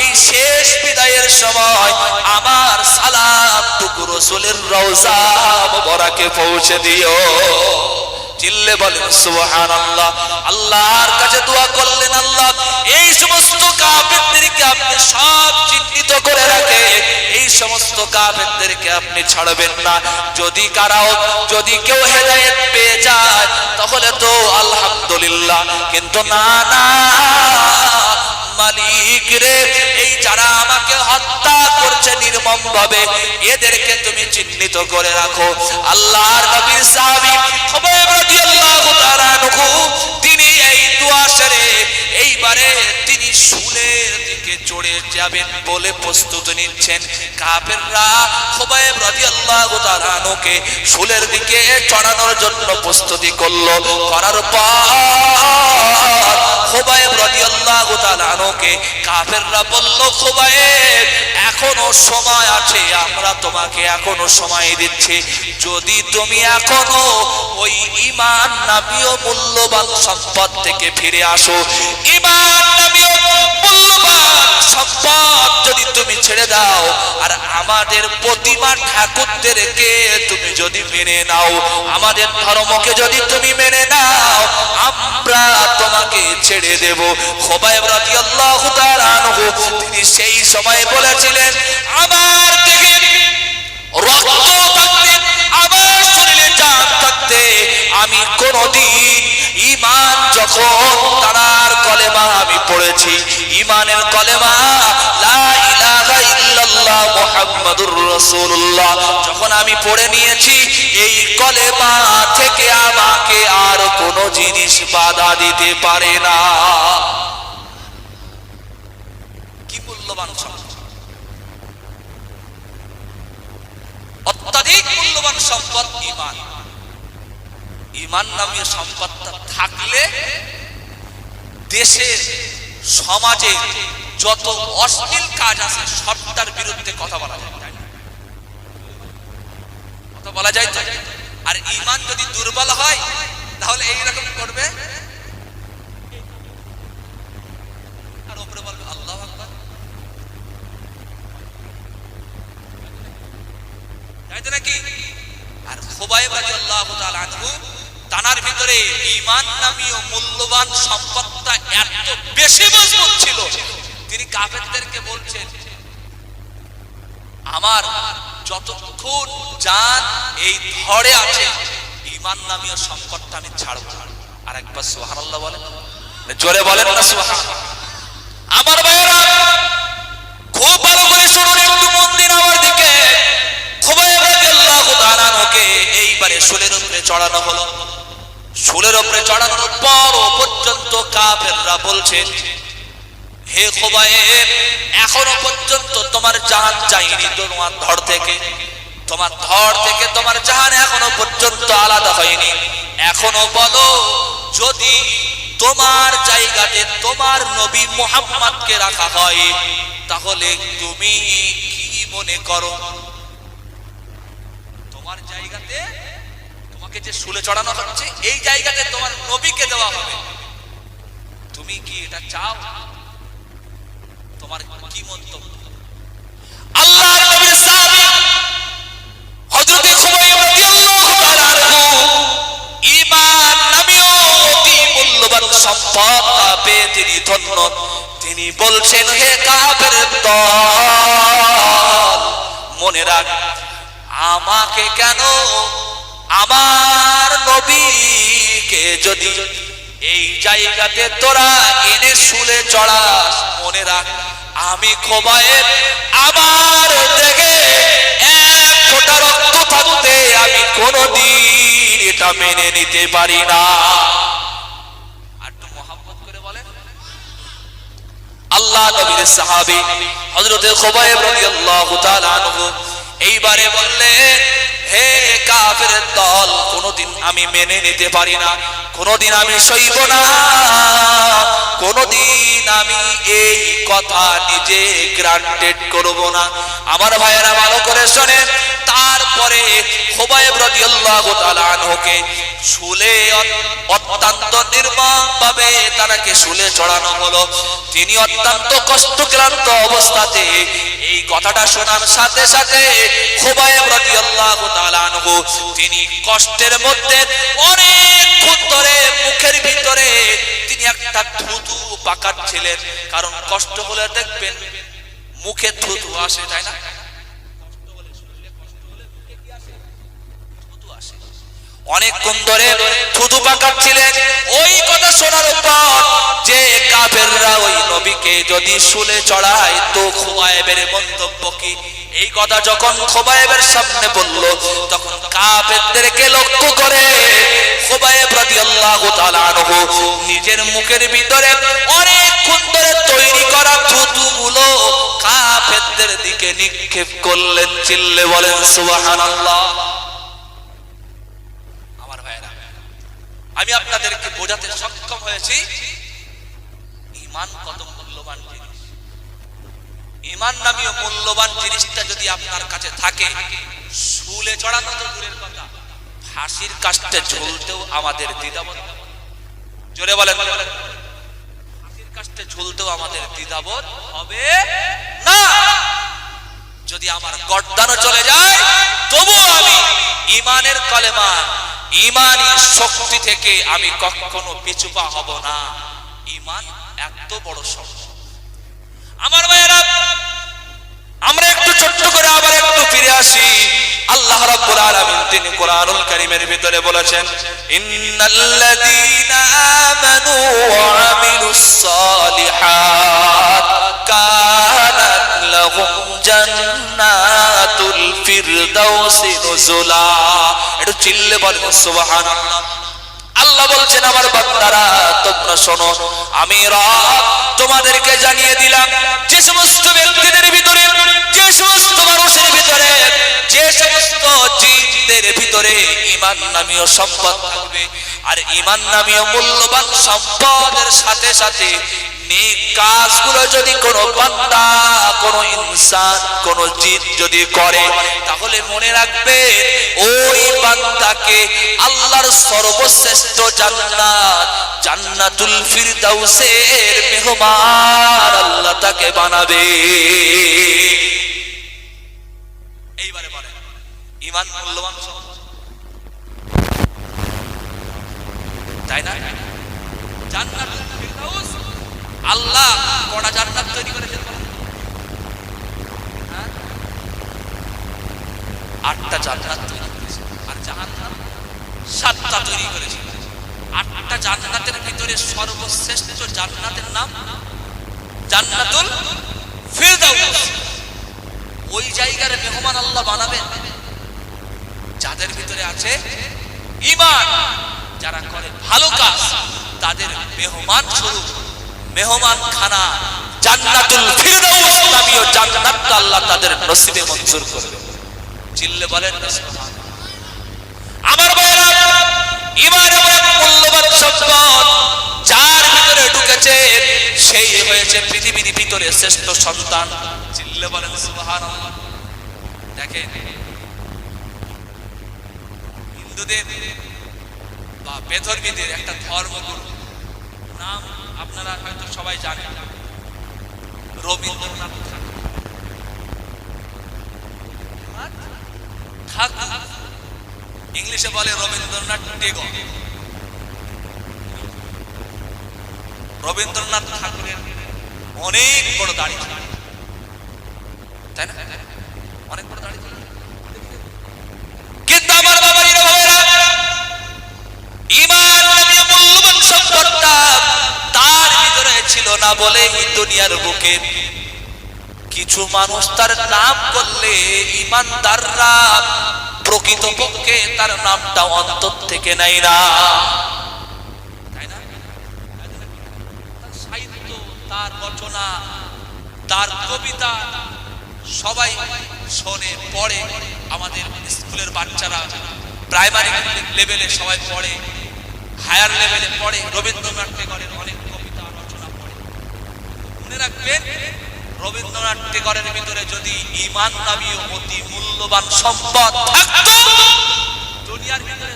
এই শেষ বিদায়ের সময় আমার সালামটুকু রাসূলের রওজা মুবারাকে পৌঁছে দিও। চিল্লে বলেন সুবহানাল্লাহ। আল্লাহর কাছে দোয়া করলেন, আল্লাহ এই সমস্ত কাফেরদেরকে আপনি সব চিহ্নিত করে রাখেন, এই সমস্ত কাফেরদেরকে আপনি ছাড়বেন না। যদি কেউ হেদায়েত পেয়ে যায় তাহলে তো আলহামদুলিল্লাহ, কিন্তু না না মালিক রে, এই যারা আমাকে হত্যা করছে নির্মম ভাবে এদেরকে তুমি চিহ্নিত করে রাখো। আল্লাহর নবীর সাহাবী খোবাইব রাদিয়াল্লাহু তাআলা আনহু তিনি এই দোয়া সেরে এইবারে তিনি শুলের দিকে চড়ে যাবেন বলে প্রস্তুতি নিচ্ছেন। কাফেররা খোবাইব রাদিয়াল্লাহু তাআলা আনহুকে শুলের দিকে চড়ানোর জন্য প্রস্তুতি করলো। করার পর খোবাইব রাদিয়াল্লাহু তাআলা আনহুকে কাফেররা বলল, খোবাইব এখনো সময় আছে, আমরা তোমাকে এখনো সময় দিচ্ছি। যদি তুমি এখনো ওই ঈমান নামীয় মূল্যবান সম্পদ থেকে ফিরে আসো, ঈমান নামীয় মূল্যবান সম্পদ যদি তুমি ছেড়ে দাও আর আমাদের প্রতিমা ঠাকুরদেরকে তুমি যদি মেনে নাও, আমাদের ধর্মকে যদি তুমি মেনে নাও, আমরা তোমাকে ছেড়ে দেব। খোবাইব রাদিয়াল্লাহু তাআলা আনহু তিনি সেই সময় বলেছিলেন, আমার দেহে রক্ত থাকতে, আমার শরীরে জান থাকতে আমি কোনদিন ঈমান যখন তার কলেমা আমি পড়েছি, ঈমানের কলেমা লা ইলাহা ইল্লাল্লাহ মুহাম্মাদুর রাসূলুল্লাহ যখন আমি পড়ে নিয়েছি, এই কলেমা থেকে আমাকে আর কোনো জিনিস বাধা দিতে পারে না। কি মূল্যবান সম্পদ, অত্যাধিক মূল্যবান সম্পদ ঈমান। ঈমান নামীয় সম্পদটা থাকলে দেশে সমাজে যত অশ্লীল কাজ আছে সবটার বিরুদ্ধে কথা বলা যায়, কথা বলা যায় তো। আর ঈমান যদি দুর্বল হয় তাহলে এইরকম করবে, আর উপরে বলবে আল্লাহু আকবার, তাই তো নাকি? আর খোবাইব রাদিয়াল্লাহু তাআলা আনহু তানার ভিতরে ঈমান নামীয় মূল্যবান সম্পদটা এত বেশি মজবুত ছিল, তিনি কাফেরদেরকে বলছেন, আমার যতক্ষণ জান এই ধরে আছে ঈমান নামীয় সম্পদটা আমি ছাড়ব না। আর একবার সুবহানাল্লাহ বলেন, জোরে বলেন না সুবহানাল্লাহ। আমার ভাইরা খুব ভালো করে শুনুন, একটু মন দিন আমার দিকে। খোবাইব রাদিয়াল্লাহু তাআলা আনহুকে এইবারে শুলের উপরে চড়ানো হলো। শুলের উপরে চড়ানোর পর পর্যন্ত কাফেররা বলছেন, হে খোবাইব এখনো পর্যন্ত তোমার জান যায়নি তোমার ধর থেকে, তোমার ধর থেকে তোমার জান এখনো পর্যন্ত আলাদা হয়নি। এখনো বলো, যদি তোমার জায়গাতে তোমার নবী মুহাম্মদকে রাখা হয় তাহলে তুমি কি মনে করো? তোমার জায়গাতে তোমাকে যে শুলে চড়ানো হচ্ছে এই জায়গাতে তোমার নবীকে দেওয়া হবে, তুমি কি এটা চাও? তোমার কি মন্তব্য? আল্লাহর নবীর সাহাবী হযরত খোবাইব রাদিয়াল্লাহু তাআলা আনহু ঈমান নামীয় অতি মূল্যবান সম্পদ পেয়ে তিনি ধন্য। তিনি বলছেন, হে কাফের দল, মনে রাখ আমাকে কেন, আমার নবীকে যদি এই জায়গাতে তোরা এনে শুলে চড়াস, মনে রাখ আমি খোবায়েব আমার দেখে এক ফোঁটা রক্ত থাকতে আমি কোনদিন এটা মেনে নিতে পারি না। আর একটু মহব্বত করে বলেন, আল্লাহ নবীর সাহাবী হযরতে খোবায়েব রাদিয়াল্লাহু তাআলা আনহু এইবারে বললেন, হে কাফেরের দল, কোনদিন আমি মেনে নিতে পারি না, কোনদিন আমি সইব না, কোনদিন আমি এই কথা নিজে গ্রান্টেড করব না। আমার ভাইয়েরা ভালো করে শোনেন, তারপরে খোবায়েব রাদিয়াল্লাহু তাআলা আনহুকে শুলে অত্যন্ত নির্মমভাবে তাকে শুলে চড়ানো হলো। তিনি অত্যন্ত কষ্টক্লান্ত অবস্থাতে এই কথাটা শোনার সাথে সাথে খোবায়েব রাদিয়াল্লাহু তাআলা আনহু তিনি কষ্টের মধ্যে অনেকক্ষণ ধরে মুখের ভিতরে তিনি একটা থুতু পাকাচ্ছিলেন। কারণ কষ্ট হলে দেখবেন মুখে থুতু আসে, তাই না? অনেকক্ষণ ধরে থুতু পাকাচ্ছিলেন। ওই কথা শোনার পর যে কাফেররা ওই নবীকে যদি শুলে চড়ায় তো খোবায়েবের মন্তব্য কি? এই কথা যখন খোবায়েবের সামনে বলল, তখন কাফেরদেরকে লক্ষ্য করে খোবায়েব রাদিয়াল্লাহু তাআলা আনহু নিজের মুখের ভিতরে অনেকক্ষণ ধরে তৈরি করা থুতুগুলো কাফেরদের দিকে নিক্ষেপ করলেন। চিল্লে বলেন সুবহানাল্লাহ। আমি আপনাদেরকে বোঝাতে সক্ষম হয়েছি ঈমান কত মূল্যবান জিনিস। ঈমান নামীয় মূল্যবান জিনিসটা যদি আপনার কাছে থাকে, শুলে চড়ানো তো দূরের কথা, ফাঁসির কাস্টে ঝুলতেও আমাদের দ্বিধাবোধ, জোরে বলেন, ফাঁসির কাস্টে ঝুলতেও আমাদের দ্বিধাবোধ হবে না। যদি আমার গর্দানও চলে যায় তবুও আমি ঈমানের কলেমা, ঈমানী শক্তি থেকে আমি কখনো পিছুপা হব না। ঈমান এত বড় শক্তি। আমার ভাইয়েরা, আমরা একটু ছোট্ট করে আবার একটু ফিরে আসি। আল্লাহ রাব্বুল আলামিন তিনি কোরআনুল কারীমের ভিতরে বলেছেন, ইন্নাল্লাযীনা আমানু ওয়া আমিলুস সালিহাত কানাত লাহুম জান্নাতুল ফিরদাউসি নুজুলা। একটু চিল্লে বলেন সুবহানাল্লাহ। আল্লাহ বলছেন, আমার বান্দারা তোমরা শোনো, আমি রব তোমাদেরকে জানিয়ে দিলাম যে সমস্ত ব্যক্তিদের ভিতরে, যে সমস্ত মানুষের ভিতরে, যে সমস্ত জিনদের ভিতরে ঈমান নামীয় সম্পদ থাকবে, আর ঈমান নামীয় মূল্যবান সম্পদের সাথে সাথে নেক কাজগুলো যদি কোনো বান্দা, কোনো ইনসান, কোনো জিন যদি করে, তাহলে মনে রাখবে ওই বান্দাকে আল্লাহর সর্বশ্রেষ্ঠ জান্নাত, জান্নাতুল ফিরদাউসের মেহমান আল্লাহ তাকে বানাবে। এইবারে বলে ঈমান মূল্যবান সম্পদ, তাই না? জান্নাতুল ফিরদাউস আল্লাহ কটা জান্নাত তৈরি করেছেন? 8টা জান্নাত তৈরি করেছেন। আর জাহান্নাম 7টা তৈরি করেছেন। 8টা জান্নাতের ভিতরে সর্বশ্রেষ্ঠ জান্নাতের নাম জান্নাতুল ফিরদাউস। ওই জায়গার মেহমান আল্লাহ বানাবেন যাদের ভিতরে আছে ঈমান, যারা করে ভালো কাজ, তাদের মেহমান স্বরূপ, মেহমান খানা জান্নাতুল ফিরদাউস নামীয় জান্নাতটা আল্লাহ তাদের নসিবে মঞ্জুর করবে। চিল্লে বলেন সুবহানাল্লাহ। আমার ভাইরা, ঈমান এমন এক মূল্যবান সম্পদ, যার ভিতরে ঢুকেছে সেই হয়েছে পৃথিবীর ভিতরে শ্রেষ্ঠ সন্তান। চিল্লে বলেন সুবহানাল্লাহ। দেখেন, হিন্দুদের বা বেধর্মীদের একটা ধর্মগুরু নাম আপনারা হয়তো সবাই জানেন, রবীন্দ্রনাথ ঠাকুর। ইংলিশে বলে রবীন্দ্রনাথ টেগর। রবীন্দ্রনাথ ঠাকুরের অনেক বড় দাড়ি ছিল, তাই না? অনেক বড় দাড়ি ছিল। কিন্তু আমার বাবার ঈমান নামীয় মূল্যবান সম্পদটা তার ভিতরে ছিল না বলে দুনিয়ার বুকে কিছু মানুষ তার নাম করলে ইমানদাররা প্রকৃতপক্ষে তার নামটা অন্তর থেকে নেয় না, তাই না? তার সাহিত্য, তার রচনা, তার কবিতা সবাই শোনে, পড়ে। আমাদের স্কুলের বাচ্চারা প্রাইমারি লেভেলে সবাই পড়ে, হায়ার লেভেলে পড়ে, রবীন্দ্রনাথ ঠাকুরের অনেক কবিতা রচনা পড়ে। মনে রাখবেন, রবীন্দ্রনাথ ঠাকুরের ভিতরে যদি ঈমান নামী অতি মূল্যবান সম্পদ থাকতো, দুনিয়ার ভিতরে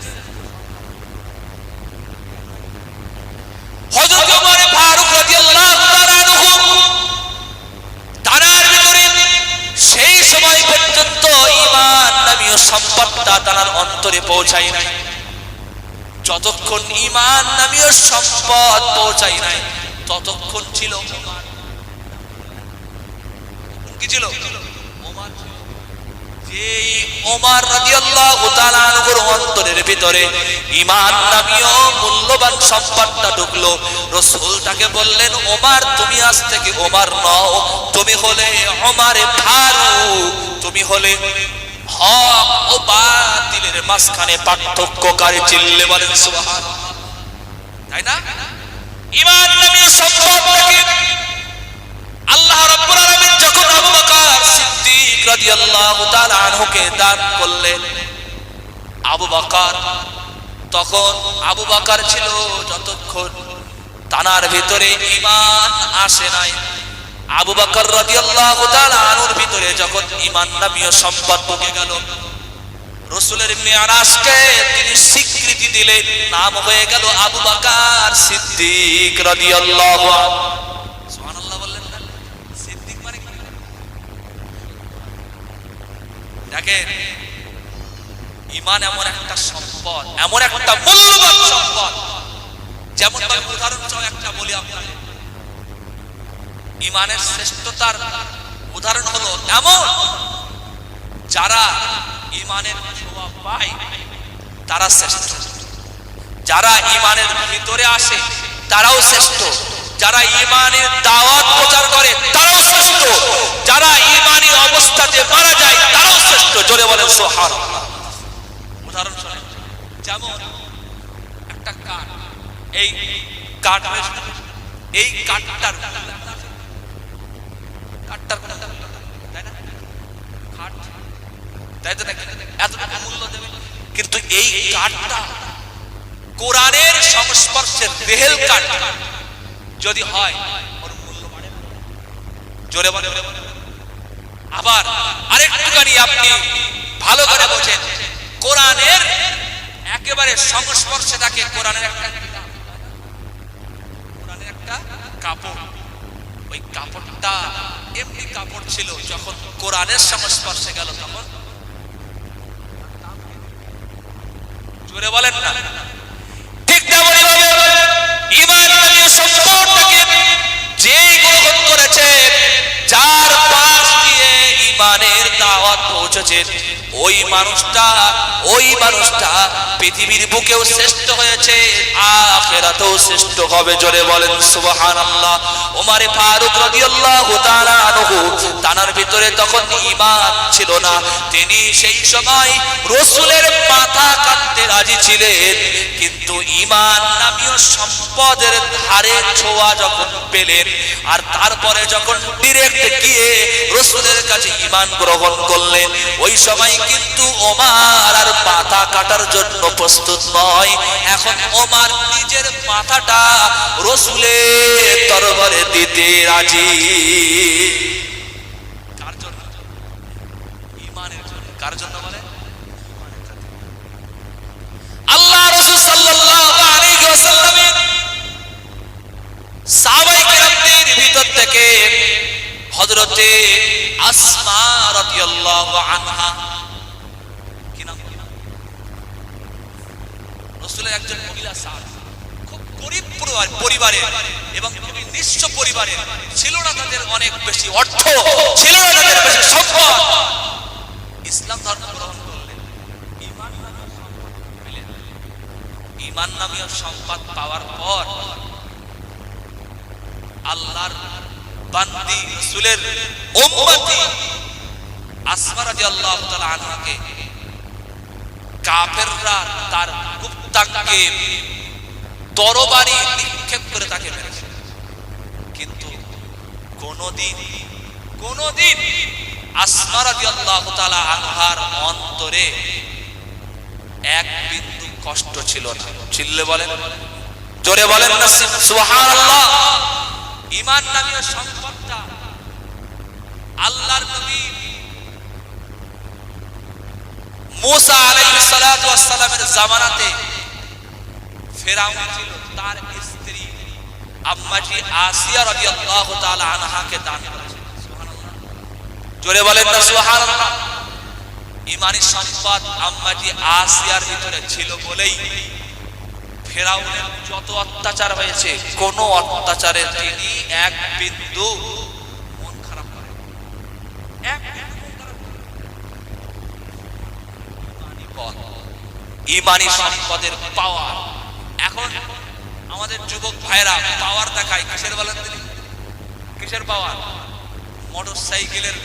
হযরত ওমর ফারুক রাদিয়াল্লাহু তাআলা আনহু তার ভিতরে সেই সময় পর্যন্ত ঈমান নামী সম্পদটা তার অন্তরে পৌঁছায় নাই। যতক্ষণ ঈমান নামী সম্পদ পৌঁছায় নাই, ততক্ষণ ছিল ওমর। কি ছিল? ওমর। যেই ওমর রাদিয়াল্লাহু তাআলা আনহুর অন্তরের ভিতরে ঈমান নামী মূল্যবান সম্পদটা ঢুকলো, রাসূল তাকে বললেন, ওমর তুমি আজ থেকে ওমর নও, তুমি হলে ওমরে ফারুক, তুমি হলে হক ও বাতিলের মাঝখানে পার্থক্যকারী। চিল্লে বলেন সুবহানাল্লাহ, তাই না? ঈমান নামী সম্পদটাকে আল্লাহ রাব্বুল আলামিন যখন আবু বকর সিদ্দিক রাদিয়াল্লাহু তাআলা আনহুকে দান করলেন, আবু বকর তখন আবু বকর ছিল যতক্ষণ তানার ভিতরে ঈমান আসে নাই। আবু বকর রাদিয়াল্লাহু তাআলা আনহুর ভিতরে যখন ঈমান নামী সম্পদ ঢুকে গেল, রাসূলের মিরাজকে তিনি স্বীকৃতি দিলেন, নাম হয়ে গেল আবু বকর সিদ্দিক রাদিয়াল্লাহু আনহু। সুবহানাল্লাহ বললেন না? সিদ্দিক মানে কি? দেখেন, ঈমান এমন একটা সম্পদ, এমন একটা মূল্যবান সম্পদ, যেমন উদাহরণ সহ একটা বলি আপনাদের। ঈমানের শ্রেষ্ঠতার উদাহরণ হলো এমন, যারা ঈমানের ছোঁয়া পায় তারা শ্রেষ্ঠ, যারা ঈমানের ভিতরে আসে তারাও শ্রেষ্ঠ, যারা ঈমানের দাওয়াত প্রচার করে তারাও শ্রেষ্ঠ, যারা ঈমানী অবস্থাতে মারা যায় তারাও শ্রেষ্ঠ। জোরে বলেন সুবহানাল্লাহ। উদাহরণ শুনেন, যেমন একটা কাঠ, এই কাঠ, এই কাঠটার কোনো তাই না? কাঠ, তাই তো নাকি? এত টাকা মূল্য দেবে, কিন্তু এই কাঠটা কোরআনের সংস্পর্শে রেহেল কাঠ যদি হয়, ওর মূল্য বাড়ে। জোরে বলে। আবার আরেকটুখানি আপনি ভালো করে বোঝেন, কোরআনের একেবারে সংস্পর্শে থাকে কোরআনের একটা কাপড়। ওই কাপড়টা এমনি কাপড় ছিল, যখন কোরআনের সংস্পর্শে গেল তখন, জোরে বলেন না? ঠিক তেমনি ভাবে ঈমান নামী সম্পদটাকে যে গ্রহণ করেছে, যার পাশ দিয়ে ঈমানের দাওয়াত পৌঁছেছে, ওই মানুষটা পৃথিবীর বুকেও শ্রেষ্ঠ হয়েছে, আখিরাতেও শ্রেষ্ঠ হবে। জোরে বলেন সুবহানাল্লাহ। ওমর ফারুক রাদিয়াল্লাহু তাআলা আনহু, তানার ভিতরে তখন ঈমান ছিল না, তিনি সেই সময় রাসূলের মাথা কাটতে রাজি ছিলেন, কিন্তু ঈমান নামী সম্পদের ধারে ছোঁয়া যখন পেলেন, আর তারপরে যখন ডিরেক্ট গিয়ে রাসূলের কাছে ঈমান গ্রহণ করলেন, ওই সময় কিন্তু ওমর আর মাথা কাটার জন্য প্রস্তুত নয়। এখন ওমর নিজের মাথাটা রাসূলের দরবারে দিতে রাজি। কার জন্য? ঈমানের জন্য। কার জন্য বলে? আল্লাহ রাসূল সাল্লাল্লাহু আলাইহি ওয়াসাল্লামের সাহাবায়ে কিরামদের ভিতর থেকে হযরতে আসমা রাদিয়াল্লাহু আনহা, কি নাম? রাসূলের একজন মহিলা সাহাবী, খুব গরীব পরিবারের এবং খুবই নিঃস্ব পরিবারের, ছিল না তাদের অনেক বেশি অর্থ, ছিল না তাদের বেশি সম্পদ। ইসলাম ধর্ম গ্রহণ করলেন, ঈমান নামী সম্পদ পাওয়ার পর আল্লাহর বান্দি রাসূলের উম্মতি আসমা রাদিয়াল্লাহু তাআলা আনহাকে কাফেররা তার গুপ্তাঙ্গে তরবারি নিক্ষেপ করে তাকে মেরেছে, কিন্তু কোনদিন আসমা রাদিয়াল্লাহু তাআলা আনহার অন্তরে এক বিন্দু কষ্ট ছিল না। চিল্লে বলেন, জোরে বলেন না সুবহানাল্লাহ। ঈমান নামীয় সম্পদটা আল্লাহর নবী মুসা আলাইহিস সালাতু ওয়াস সালামের জামানাতে ফেরাউন ছিল তার স্ত্রী আম্মাজি আসিয়া রাদিয়াল্লাহু তাআলা আনহাকে দান করেছেন। সুবহানাল্লাহ, জোরে বলেন না সুবহানাল্লাহ। ঈমানি সম্পদ আম্মাজি আসিয়ার ভিতরে ছিল বলেই ফেরাউনের যত অত্যাচার হয়েছে কোন অত্যাচারে তিনি এক বিন্দু মন খারাপ করেন, এক বিন্দু মন খারাপ করেন। ঈমানি সম্পদের পাওয়ার। এখন আমাদের যুবক ভাইরা পাওয়ার দেখায় কিসের বলেন তিনি? কিসের পাওয়ার? মোটরসাইকেলের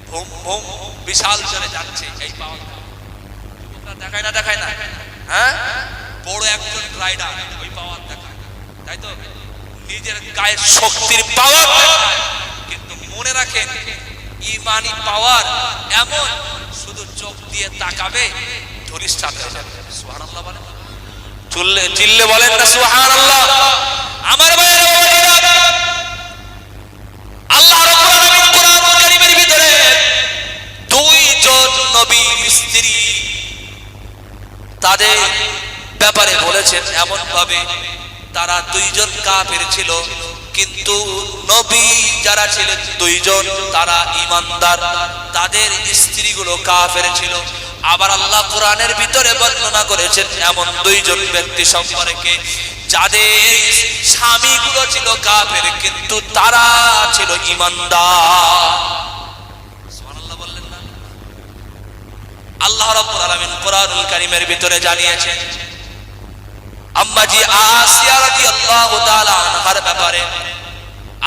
ভুম ভুম বিশাল চলে যাচ্ছে, এই পাওয়ার যুবকরা দেখায় না? দেখায় না? হ্যাঁ, বড় একজন রাইডার ওই পাওয়ার দেখায়, তাই তো? নিজের গায়ের শক্তির পাওয়ার দেখায়, কিন্তু মনে রাখেন ঈমানি পাওয়ার এমন, শুধু চোখ দিয়ে তাকাবে ধরিষ্ঠা হয়ে যাবে। সুবহানাল্লাহ বলেন, চিল্লে বলেন না সুবহানাল্লাহ। আমার ভাইয়েরা, আল্লাহ রাব্বুল আলামিন কোরআন কারীমের ভিতরে দুইজন নবীর স্ত্রী তাদের ব্যাপারে বলেছেন এমন ভাবে তারা দুইজন কাফের ছিল, কিন্তু নবী যারা ছিলেন দুইজন তারা ঈমানদার, তাদের স্ত্রীগুলো কাফের ছিল। আবার আল্লাহ কোরআনের ভিতরে বর্ণনা করেছেন এমন দুইজন ব্যক্তি সম্পর্কে যাদের স্বামীগুলো ছিল কাফের, কিন্তু তারা ছিল ঈমানদার। সুবহানাল্লাহ বললেন না? আল্লাহ রাব্বুল আলামিন কোরআনুল কারীমের ভিতরে জানিয়েছেন আম্মাজি আসিয়া রাদিয়াল্লাহু তাআলা আনহার ব্যাপারে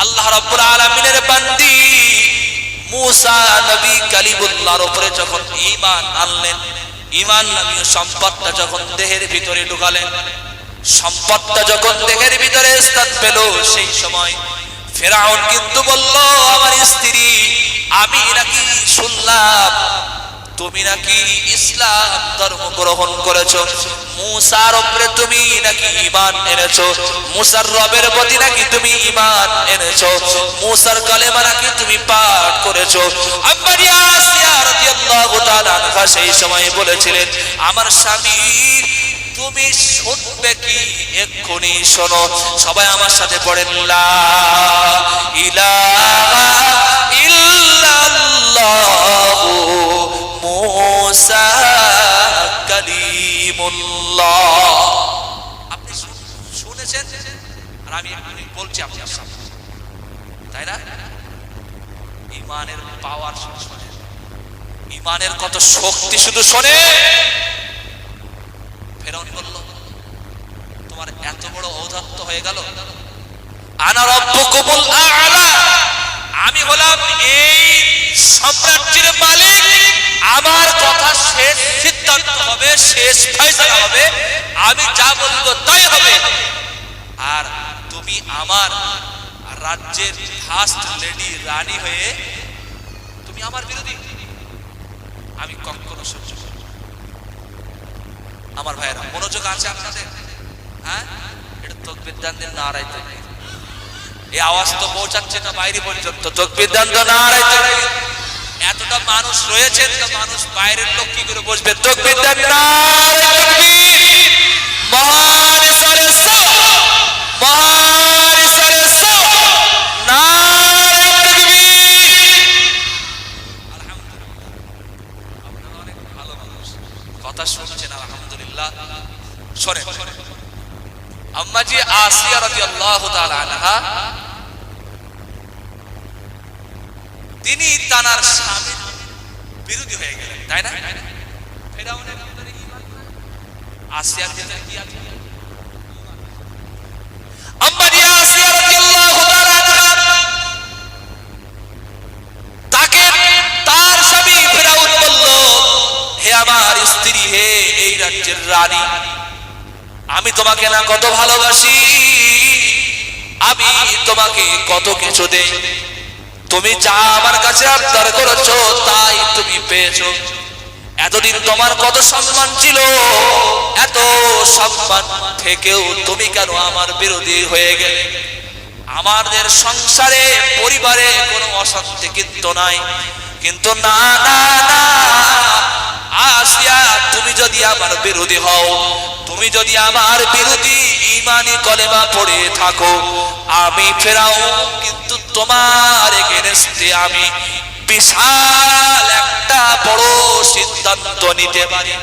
আল্লাহ রাব্বুল আলামিনের বান্দি মুসা নবী কালিমুল্লাহর উপরে যখন ঈমান আনলেন, ঈমান নামীয় সম্পদটা যখন দেহের ভিতরে ঢুকালেন, সম্পদটা যখন দেহের ভিতরে স্থান পেল, সেই সময় ফেরাউন কিন্তু বলল, আমার স্ত্রী, আমি নাকি শুনলাম তুমি নাকি ইসলাম ধর্ম গ্রহণ করেছো, মুসার উপরে তুমি নাকি ঈমান এনেছো, মুসার রবের প্রতি নাকি তুমি ঈমান এনেছো, মুসার কালেমা নাকি তুমি পাঠ করেছো। আম্মা আসিয়া রাদিয়াল্লাহু তাআলা আনহা সেই সময় বলেছিলেন, আমার স্বামী তুমি শুনবে কি? এক্ষুনি শোনো। সবাই আমার সাথে পড়েন, লা ইলাহা ইল্লাল্লাহু মুসা কালিমুল্লাহ। আপনি শুনেছেন আর আমি বলছি আপনার সামনে, তাই না? ঈমানের পাওয়ার শুনে, ঈমানের কত শক্তি শুধু শোনে। ফেরাউন বলল, তোমার এত বড় ঔদ্ধত্য হয়ে গেল, আনা রাব্বুকুমুল আ'লা, আমি হলাম এই সাম্রাজ্যের মালিক, আমার কথা শেষ সিদ্ধান্ত হবে, শেষ ফয়সালা হবে, আমি যা বলবো তাই হবে। আর তুমি আমার রাজ্যের ফার্স্ট লেডি, রানী হয়ে তুমি আমার বিরোধী, আমি কখনো সহ্য করব না। আমার ভাইয়েরা, মনোযোগ আছে আপনাদের? হ্যাঁ, এটা তাকবীর দান দেন, নারায়ে তাকবীর। এই আওয়াজ তো পৌঁছাচ্ছে না বাইরে পর্যন্ত, তাকবীর দান দেন, নারায়ে তাকবীর। এতটা মানুষ রয়েছেন তো মানুষ বাইরের লোক কি করে বসবে? তাকবীর দেন, নারায়ে তাকবীর। মহান ইসলামের সালাত, মহান ইসলামের সালাত, নারায়ে তাকবীর। আলহামদুলিল্লাহ, আপনারা অনেক ভালো মানুষ, কথা শুনছেন, আলহামদুলিল্লাহ। শোনেন, আম্মাজি আসিয়া রাদিয়াল্লাহু তাআলা আনহা তিনি তার স্বামীর বিরোধী হয়ে গেলেন, তাই না? ফেরাউনের ভিতরে ঈমান নাই, আসিয়ার ভিতরে কি আছে? আম্মাজি আসিয়া রাদিয়াল্লাহু তাআলা আনহা রানী, আমি তোমাকে না কত ভালোবাসি, আমি তোমাকে কত কিছু দেই, তুমি যা আমার কাছে আবদার করেছো তাই তুমি পেয়েছো। এতদিন তোমার কত সম্মান ছিল, এত সম্মান থেকেও তুমি কেন আমার বিরোধী হয়ে গেলে? আমাদের সংসারে পরিবারে কোনো অশান্তি কিন্তু নাই, কিন্তু না না না আসিয়া, তুমি যদি আমার বিরোধী হও, তুমি যদি আমার বিরোধী ঈমানি কলেমা পড়ে থাকো, আমি ফেরাউন কিন্তু তোমার এগেইনস্টে আমি বিশাল একটা বড় সিদ্ধান্ত নিতে পারি।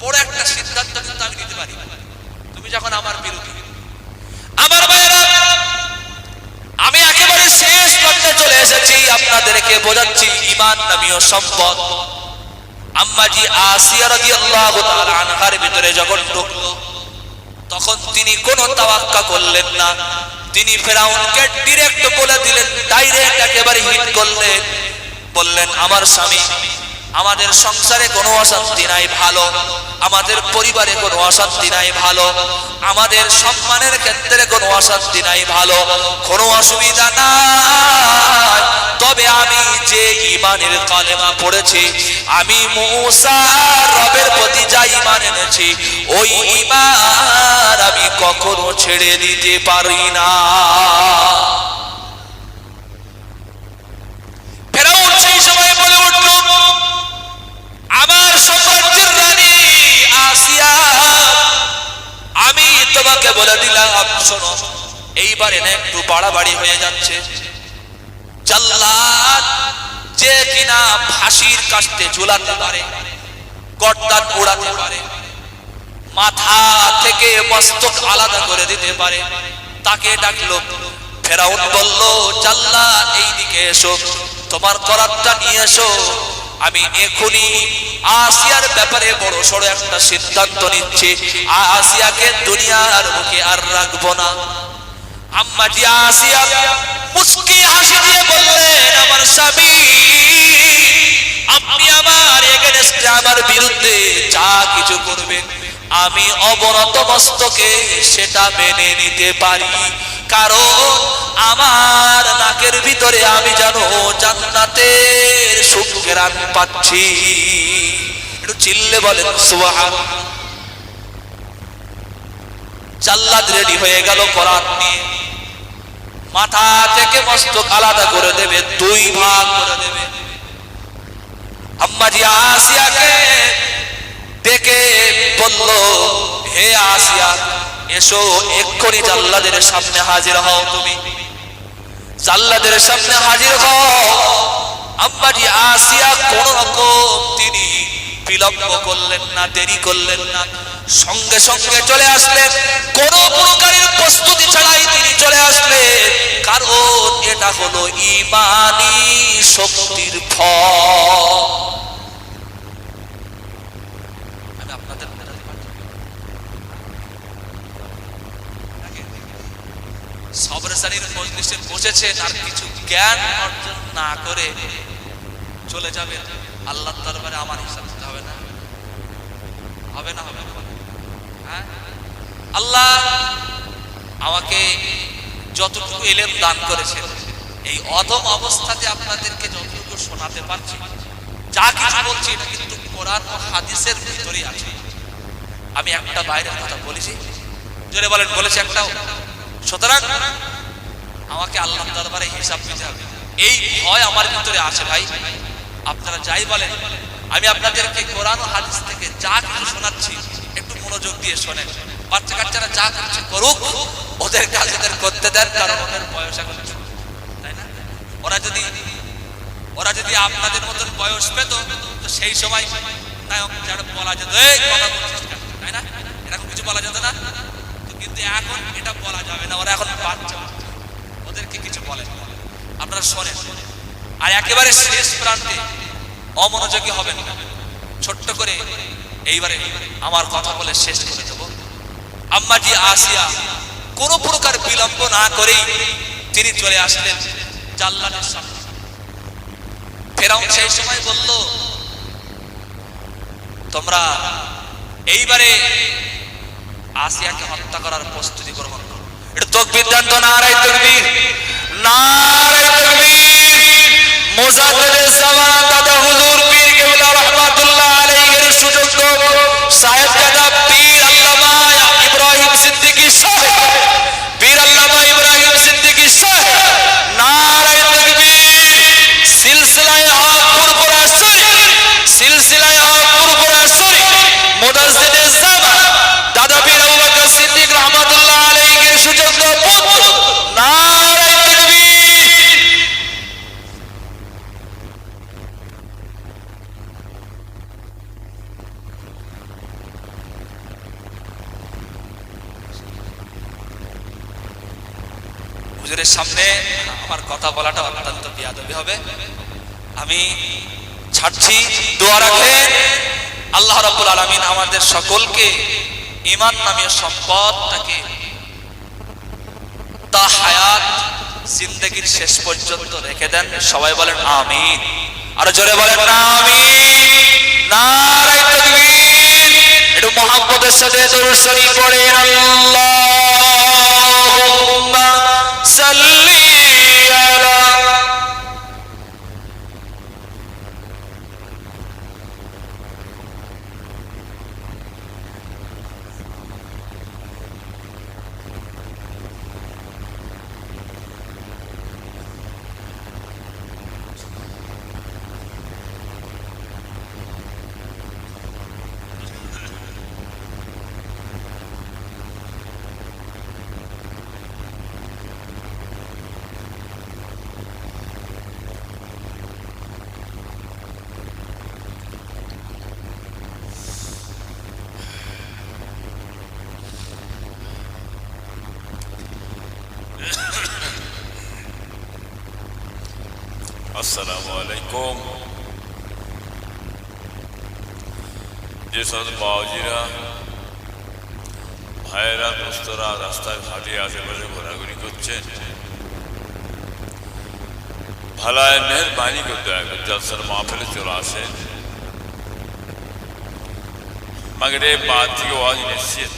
বড় একটা সিদ্ধান্ত কিন্তু আমি নিতে পারি তুমি যখন আমার বিরোধী। আমার ভাইরা, আমি একেবারে শেষ পর্যায়ে চলে এসেছি, আপনাদেরকে বোঝাচ্ছি ঈমান নামীয় সম্পদ। আম্মাজি আসিয়া রাদিয়াল্লাহু তাআলা আনহার ভিতরে যখন ঢুকলো, তখন তিনি কোনো তাওয়াক্কা করলেন না, তিনি ফেরাউনকে ডাইরেক্ট বলে দিলেন, ডাইরেক্ট একেবারে হিট করলেন, বললেন আমার স্বামী, আমাদের সংসারে কোনো অশান্তি নাই ভালো, আমাদের পরিবারে কোনো অশান্তি নাই ভালো, আমাদের সম্মানের ক্ষেত্রে কোনো অশান্তি নাই ভালো, কোনো অসুবিধা নাই, তবে আমি যে ঈমানের কালেমা পড়েছি, আমি মূসা রবের প্রতি যা ঈমান এনেছি, ওই ঈমান আমি কখনো ছেড়ে দিতে পারি না। ফেরাউন সেই সময় বলে উঠল, আমার সাম্রাজ্যের রানী আসিয়া, আমি তোমাকে বলে দিলাম, শোনো, এইবারে না একটু বাড়াবাড়ি হয়ে যাচ্ছে। জাল্লাদ যে কিনা ফাঁসির কাস্তে ঝুলাতে পারে, গর্দান উড়াতে পারে, মাথা থেকে মস্তক আলাদা করে দিতে পারে, তাকে ডাকলো। ফেরাউন বলল, জাল্লাদ এইদিকে এসো, তোমার করাতটা নিয়ে এসো, আমি এখনি আসিয়ার ব্যাপারে বড় সড়ো একটা সিদ্ধান্ত নিচ্ছি, আসিয়াকে দুনিয়ার মুখে আর রাখবো না। আম্মাজি আসিয়া মুস্কি হাসি দিয়ে বললেন, আমার স্বামী, আপনি আমার এগেইনস্টে, আমার বিরুদ্ধে যা কিছু করবেন, আমি অবনত মস্তকে সেটা মেনে নিতে পারি, কারণ আমার নাকের ভিতরে আমি জানো জান্নাতের সুঘ্রাণ পাচ্ছি। একটু চিল্লে বলেন সুবহানাল্লাহ। জাল্লাদ রেডি হয়ে গেল কোরআন নিয়ে, মাথা থেকে মস্তক আলাদা করে দেবে, দুই ভাগ করে দেবে। আম্মাজি আসিয়াকে ডেকে বলল, হে আসিয়া, এসো, এক্ষুনি জাল্লাদের সামনে হাজির হও। তুমি জাল্লাদের সামনে হাজির হও। আম্মাজি আসিয়া কোন রকম তিনি বিলম্ব করলেন না, দেরি করলেন না, সঙ্গে সঙ্গে চলে আসলেন, কোন প্রকারের প্রস্তুতি ছাড়াই তিনি চলে আসলেন, কারণ এটা হলো ঈমানি শক্তির ফল। আমি আপনাদের সবরসানির মজলিসে বসেছেন, আর কিছু জ্ঞান অর্জন না করে চলে যাবেন আল্লাহর দরবারে, আমার হিসাব দিতে হবে না? হবে না? হবে না? হ্যাঁ, আল্লাহ আমাকে যতটুকু ইলম দান করেছেন, এই অধম অবস্থাতে আপনাদেরকে যতটুকু শোনাতে পারছি, যা কিছু বলছি, এটা কিন্তু কোরআন ও হাদিসের ভিতরেই আছে। আমি একটা বাইরের কথা বলেছি, জোরে বলেন, বলেছি একটাও? সুতরাং আমাকে আল্লাহর দরবারে হিসাব দিতে হবে, এই ভয় আমার ভিতরে আছে। ভাই, আপনারা যাই বলেন, আমি আপনাদেরকে কোরআন ও হাদিস থেকে যা কিছু শোনাচ্ছি, একটু মনোযোগ দিয়ে শোনেন। বাচ্চা কাচ্চারা যা করছে করুক, ওদের কাজ ওদের করতে দেন, কারণ ওদের বয়স এখন, তাই না? ওরা যদি আপনাদের মতন বয়স পেত, তো সেই সময় নায়ক যারা বলা যেত, এই কথা বলছিস কেন, তাই না? এরকম কিছু বলা যেত না তো, কিন্তু এখন এটা বলা যাবে না, ওরা এখন বাচ্চা, ওদেরকে কিছু বলে। আপনারা শোনেন, আর একেবারে শেষ প্রান্তে অমনোযোগী হবেন না, ছোট্ট করে এইবারে আমার কথা বলে শেষ করে দেব। আম্মাজি আসিয়া কোনো প্রকার বিলম্ব না করেই তিনি চলে আসলেন জাল্লাদের সামনে। ফেরাউন সেই সময় বলল, তোমরা এইবারে আসিয়াকে হত্যা করার প্রস্তুতি গ্রহণ করো। এটা তাকবীর দেন তো, নারায়ে তাকবীর, নারায়ে তাকবীর। মুজাদ্দিদে জামান দাদা হুজুর পীর কেবলা রাহমাতুল্লাহ আলাইহির সুযোগ্য সাহেবজাদা পীর আল্লামা ইব্রাহিম সিদ্দিকী সাহেব, পীর আল্লামা ইব্রাহিম সিদ্দিকী সাহেব, নারায়ে তাকবীর। সিলসিলায়ে হক পুরপুরা শরীফ, সিলসিলায়ে হক পুরপুরা শরীফ, মুজাদ্দিদে জামান দাদা পীর আবু বকর সিদ্দিক রাহমাতুল্লাহ আলাইহির সুযোগ্য পুত্র, নারায়ে তাকবীর। হুজুরের সামনে আমার কথা বলাটা অত্যন্ত বেয়াদবি হবে, আমি ছাড়ছি। দোয়া রাখেন আল্লাহ রাব্বুল আলামিন আমাদের সকলকে ঈমান নামীয় সম্পদটাকে তা হায়াত জিন্দেগীর শেষ পর্যন্ত রেখে দেন। সবাই বলেন আমিন, আরো জোরে বলেন আমিন, নারায়ে তাকবীর। একটু মুহাম্মদের সাথে দরুদ শরীফ পড়েন, আল্লাহুম্মা সাল্লি আলা। আসসালামু আলাইকুম। যে সব বাউজিরা ভাইয়েরা দোস্তরা রাস্তায় ঘাটে আশেপাশে ঘোরাঘুরি করছেন, ভালায় মেহরবানি করে দয়া করে জলসার মাহফিলে চলে আসেন। मगर ये बात की आवाज निश्चित